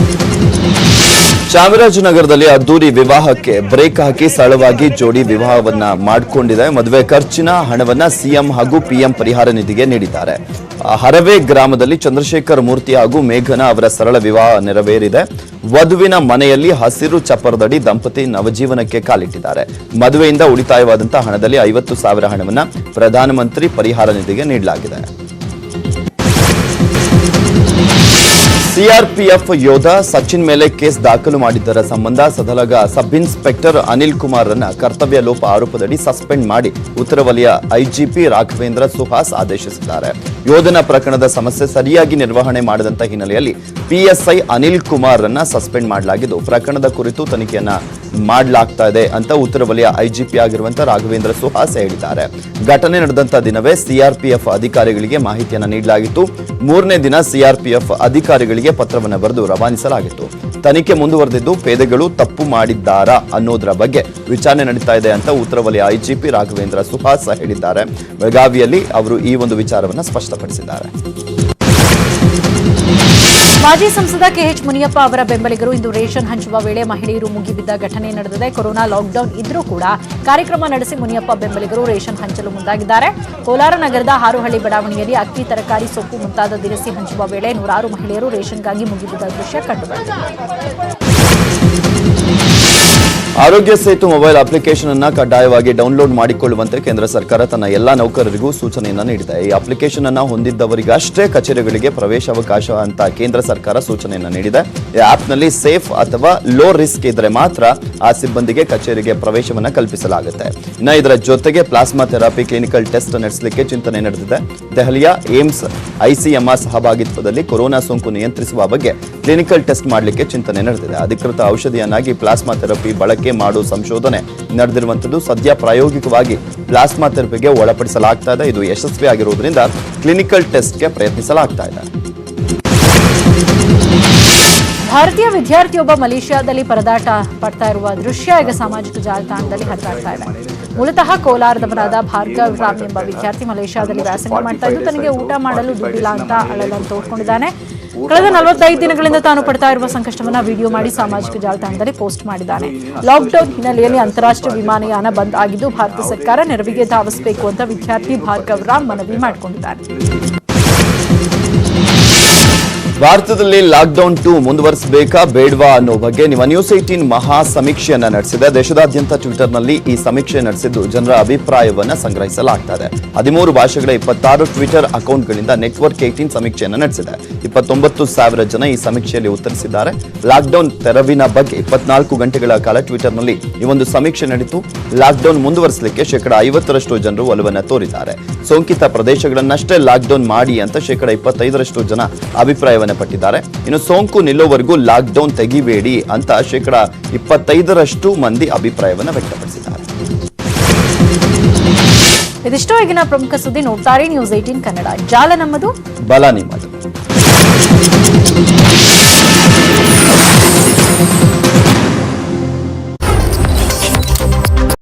ಚಾಮರಾಜನಗರದಲ್ಲಿ ಅದ್ದೂರಿ ವಿವಾಹಕ್ಕೆ ಬ್ರೇಕ್ ಹಾಕಿ ಸರಳವಾಗಿ ಜೋಡಿ ವಿವಾಹವನ್ನ ಮಾಡಿಕೊಂಡಿದೆ. ಮದುವೆ ಖರ್ಚಿನ ಹಣವನ್ನ ಸಿಎಂ ಹಾಗೂ ಪಿಎಂ ಪರಿಹಾರ ನಿಧಿಗೆ ನೀಡಿದ್ದಾರೆ. ಹರವೆ ಗ್ರಾಮದಲ್ಲಿ ಚಂದ್ರಶೇಖರ್ ಮೂರ್ತಿ ಹಾಗೂ ಮೇಘನಾ ಅವರ ಸರಳ ವಿವಾಹ ನೆರವೇರಿದೆ. ವಧುವಿನ ಮನೆಯಲ್ಲಿ ಹಸಿರು ಚಪ್ಪರದಡಿ ದಂಪತಿ ನವಜೀವನಕ್ಕೆ ಕಾಲಿಟ್ಟಿದ್ದಾರೆ. ಮದುವೆಯಿಂದ ಉಳಿತಾಯವಾದಂತಹ ಹಣದಲ್ಲಿ 50,000 ಹಣವನ್ನ ಪ್ರಧಾನಮಂತ್ರಿ ಪರಿಹಾರ ನಿಧಿಗೆ ನೀಡಲಾಗಿದೆ. ಸಿಆರ್ಪಿಎಫ್ ಯೋಧ ಸಚಿನ್ ಮೇಲೆ ಕೇಸ್ ದಾಖಲು ಮಾಡಿದ್ದರ ಸಂಬಂಧ ಸದಲಗ ಸಬ್ ಇನ್ಸ್ಪೆಕ್ಟರ್ ಅನಿಲ್ ಕುಮಾರ್ ರನ್ನ ಕರ್ತವ್ಯ ಲೋಪ ಆರೋಪದಡಿ ಸಸ್ಪೆಂಡ್ ಮಾಡಿ ಉತ್ತರ ವಲಯ ಐಜಿಪಿ ರಾಘವೇಂದ್ರ ಸುಹಾಸ್ ಆದೇಶಿಸಿದ್ದಾರೆ. ಯೋಧನ ಪ್ರಕರಣದ ಸಮಸ್ಯೆ ಸರಿಯಾಗಿ ನಿರ್ವಹಣೆ ಮಾಡದಂತ ಹಿನ್ನೆಲೆಯಲ್ಲಿ ಪಿಎಸ್ಐ ಅನಿಲ್ ಕುಮಾರ್ ರನ್ನ ಸಸ್ಪೆಂಡ್ ಮಾಡಲಾಗಿದ್ದು ಪ್ರಕರಣದ ಕುರಿತು ತನಿಖೆಯನ್ನ ಮಾಡಲಾಗ್ತಾ ಇದೆ ಅಂತ ಉತ್ತರ ವಲಯ ಐಜಿಪಿ ಆಗಿರುವಂತಹ ರಾಘವೇಂದ್ರ ಸುಹಾಸ್ ಹೇಳಿದ್ದಾರೆ. ಘಟನೆ ನಡೆದಂತ ದಿನವೇ ಸಿಆರ್ಪಿಎಫ್ ಅಧಿಕಾರಿಗಳಿಗೆ ಮಾಹಿತಿಯನ್ನ ನೀಡಲಾಗಿತ್ತು. 3ನೇ ದಿನ ಸಿಆರ್ಪಿಎಫ್ ಅಧಿಕಾರಿಗಳಿಗೆ ಪತ್ರವನ್ನು ಬರೆದು ರವಾನಿಸಲಾಗಿತ್ತು. ತನಿಖೆ ಮುಂದುವರೆದಿದ್ದು ಪೇದೆಗಳು ತಪ್ಪು ಮಾಡಿದ್ದಾರಾ ಅನ್ನೋದರ ಬಗ್ಗೆ ವಿಚಾರಣೆ ನಡೀತಾ ಇದೆ ಅಂತ ಉತ್ತರ ವಲಯ ಐಜಿಪಿ ರಾಘವೇಂದ್ರ ಸುಹಾಸ್ ಹೇಳಿದ್ದಾರೆ. ಬೆಳಗಾವಿಯಲ್ಲಿ ಅವರು ಈ ಒಂದು ವಿಚಾರವನ್ನು ಸ್ಪಷ್ಟಪಡಿಸಿದ್ದಾರೆ. ಮಾಜಿ ಸಂಸದ ಕೆಎಚ್ ಮುನಿಯಪ್ಪ ಅವರ ಬೆಂಬಲಿಗರು ಇಂದು ರೇಷನ್ ಹಂಚುವ ವೇಳೆ ಮಹಿಳೆಯರು ಮುಗಿಬಿದ್ದ ಘಟನೆ ನಡೆದಿದೆ. ಕೊರೋನಾ ಲಾಕ್ಡೌನ್ ಇದ್ರೂ ಕೂಡ ಕಾರ್ಯಕ್ರಮ ನಡೆಸಿ ಮುನಿಯಪ್ಪ ಬೆಂಬಲಿಗರು ರೇಷನ್ ಹಂಚಲು ಮುಂದಾಗಿದ್ದಾರೆ. ಕೋಲಾರ ನಗರದ ಹಾರುಹಳ್ಳಿ ಬಡಾವಣೆಯಲ್ಲಿ ಅಕ್ಕಿ, ತರಕಾರಿ, ಸೊಪ್ಪು ಮುಂತಾದ ದಿನಸಿ ಹಂಚುವ ವೇಳೆ ನೂರಾರು ಮಹಿಳೆಯರು ರೇಷನ್ಗಾಗಿ ಮುಗಿಬಿದ್ದ ದೃಶ್ಯ ಕಂಡುಬಂದಿದೆ. ಆರೋಗ್ಯ ಸೇತು ಮೊಬೈಲ್ ಅಪ್ಲಿಕೇಶನ್ ಅನ್ನ ಕಡ್ಡಾಯವಾಗಿ ಡೌನ್ಲೋಡ್ ಮಾಡಿಕೊಳ್ಳುವಂತೆ ಕೇಂದ್ರ ಸರ್ಕಾರ ತನ್ನ ಎಲ್ಲಾ ನೌಕರರಿಗೂ ಸೂಚನೆಯನ್ನ ನೀಡಿದೆ. ಈ ಅಪ್ಲಿಕೇಶನ್ ಅನ್ನ ಹೊಂದಿದ್ದವರಿಗಷ್ಟೇ ಕಚೇರಿಗಳಿಗೆ ಪ್ರವೇಶಾವಕಾಶ ಅಂತ ಕೇಂದ್ರ ಸರ್ಕಾರ ಸೂಚನೆಯನ್ನ ನೀಡಿದೆ. ಈ ಆಪ್ನಲ್ಲಿ ಸೇಫ್ ಅಥವಾ ಲೋ ರಿಸ್ಕ್ ಇದ್ರೆ ಮಾತ್ರ ಆ ಸಿಬ್ಬಂದಿಗೆ ಕಚೇರಿಗೆ ಪ್ರವೇಶವನ್ನ ಕಲ್ಪಿಸಲಾಗುತ್ತೆ. ಇನ್ನು ಇದರ ಜೊತೆಗೆ ಪ್ಲಾಸ್ಮಾ ಥೆರಪಿ ಕ್ಲಿನಿಕಲ್ ಟೆಸ್ಟ್ ನಡೆಸಲಿಕ್ಕೆ ಚಿಂತನೆ ನಡೆದಿದೆ. ದೆಹಲಿಯ ಏಮ್ಸ್ ಐಸಿಎಂಆರ್ ಸಹಭಾಗಿತ್ವದಲ್ಲಿ ಕೊರೋನಾ ಸೋಂಕು ನಿಯಂತ್ರಿಸುವ ಬಗ್ಗೆ ಕ್ಲಿನಿಕಲ್ ಟೆಸ್ಟ್ ಮಾಡಲಿಕ್ಕೆ ಚಿಂತನೆ ನಡೆದಿದೆ. ಅಧಿಕೃತ ಔಷಧಿಯನ್ನಾಗಿ ಪ್ಲಾಸ್ಮಾ ಥೆರಪಿ ಬಳಕೆ ಮಾಡುವ ಸಂಶೋಧನೆ ನಡೆದಿರುವಂತದ್ದು. ಸದ್ಯ ಪ್ರಾಯೋಗಿಕವಾಗಿ ಪ್ಲಾಸ್ಮಾ ಥೆರಪಿಗೆ ಒಳಪಡಿಸಲಾಗ್ತಾ ಇದೆ. ಇದು ಯಶಸ್ವಿಯಾಗಿರುವುದರಿಂದ ಕ್ಲಿನಿಕಲ್ ಟೆಸ್ಟ್ಗೆ ಪ್ರಯತ್ನಿಸಲಾಗ್ತಾ ಇದೆ. ಭಾರತೀಯ ವಿದ್ಯಾರ್ಥಿಯೊಬ್ಬ ಮಲೇಷ್ಯಾದಲ್ಲಿ ಪರದಾಟ ಪಡ್ತಾ ಇರುವ ದೃಶ್ಯ ಈಗ ಸಾಮಾಜಿಕ ಜಾಲತಾಣದಲ್ಲಿ ಹರಿದಾಡ್ತಾ ಇದೆ. ಮೂಲತಃ ಕೋಲಾರದವನಾದ ಭಾರ್ಗವ್ ರಾಮ್ ಎಂಬ ವಿದ್ಯಾರ್ಥಿ ಮಲೇಷ್ಯಾದಲ್ಲಿ ವ್ಯಾಸಂಗ ಮಾಡ್ತಾ ಇದ್ದು ತನಗೆ ಊಟ ಮಾಡಲು ದುಡ್ಡಿಲ್ಲ ಅಂತ ಅಳಲನ್ನು ತೋಡ್ಕೊಂಡಿದ್ದಾನೆ. ಕಳೆದ 45 ದಿನಗಳಿಂದ ತಾನು ಪಡ್ತಾ ಇರುವ ಸಂಕಷ್ಟವನ್ನ ವಿಡಿಯೋ ಮಾಡಿ ಸಾಮಾಜಿಕ ಜಾಲತಾಣದಲ್ಲಿ ಪೋಸ್ಟ್ ಮಾಡಿದ್ದಾನೆ. ಲಾಕ್ಡೌನ್ ಹಿನ್ನೆಲೆಯಲ್ಲಿ ಅಂತಾರಾಷ್ಟ್ರೀಯ ವಿಮಾನಯಾನ ಬಂದ್ ಆಗಿದ್ದು ಭಾರತ ಸರ್ಕಾರ ನೆರವಿಗೆ ಧಾವಿಸಬೇಕು ಅಂತ ವಿದ್ಯಾರ್ಥಿ ಭಾರ್ಗವ್ ರಾಮ್ ಮನವಿ ಮಾಡಿಕೊಂಡಿದ್ದಾರೆ. ಭಾರತದಲ್ಲಿ ಲಾಕ್ಡೌನ್ 2 ಮುಂದುವರಿಸಬೇಕಾ ಬೇಡವಾ ಅನ್ನೋ ಬಗ್ಗೆ ನ್ಯೂಸ್ 18 ಮಹಾ ಸಮೀಕ್ಷೆಯನ್ನ ನಡೆಸಿದೆ. ದೇಶದಾದ್ಯಂತ ಟ್ವಿಟರ್ನಲ್ಲಿ ಈ ಸಮೀಕ್ಷೆ ನಡೆಸಿದ್ದು ಜನರ ಅಭಿಪ್ರಾಯವನ್ನ ಸಂಗ್ರಹಿಸಲಾಗ್ತದೆ. 13 ಭಾಷೆಗಳ 26 ಟ್ವಿಟರ್ ಅಕೌಂಟ್ಗಳಿಂದ ನೆಟ್ವರ್ಕ್ 18 ಸಮೀಕ್ಷೆಯನ್ನ ನಡೆಸಿದೆ. 29,000 ಜನ ಈ ಸಮೀಕ್ಷೆಯಲ್ಲಿ ಉತ್ತರಿಸಿದ್ದಾರೆ. ಲಾಕ್ಡೌನ್ ತೆರವಿನ ಬಗ್ಗೆ 24 ಗಂಟೆಗಳ ಕಾಲ ಟ್ವಿಟರ್ನಲ್ಲಿ ಈ ಒಂದು ಸಮೀಕ್ಷೆ ನಡೆಯಿತು. ಲಾಕ್ಡೌನ್ ಮುಂದುವರಿಸಲಿಕ್ಕೆ 50% ಜನರು ಒಲವನ್ನ ತೋರಿದ್ದಾರೆ. ಸೋಂಕಿತ ಪ್ರದೇಶಗಳನ್ನಷ್ಟೇ ಲಾಕ್ಡೌನ್ ಮಾಡಿ ಅಂತ 25% ಜನ ಅಭಿಪ್ರಾಯವನ್ನು ಪಟ್ಟಿದ್ದಾರೆ. ಇನ್ನು ಸೋಂಕು ನಿಲ್ಲೋವರೆಗೂ ಲಾಕ್ಡೌನ್ ತೆಗಿಬೇಡಿ ಅಂತ 25% ಮಂದಿ ಅಭಿಪ್ರಾಯವನ್ನು ವ್ಯಕ್ತಪಡಿಸಿದ್ದಾರೆ. ಇದಿಷ್ಟು ಈಗಿನ ಪ್ರಮುಖ ಸುದ್ದಿ. ನೋಡ್ತಾರೆ ನ್ಯೂಸ್ 18 ಕನ್ನಡ. ಜಾಲ ನಮ್ಮದು, ಬಲ ನಿಮ್ಮದು.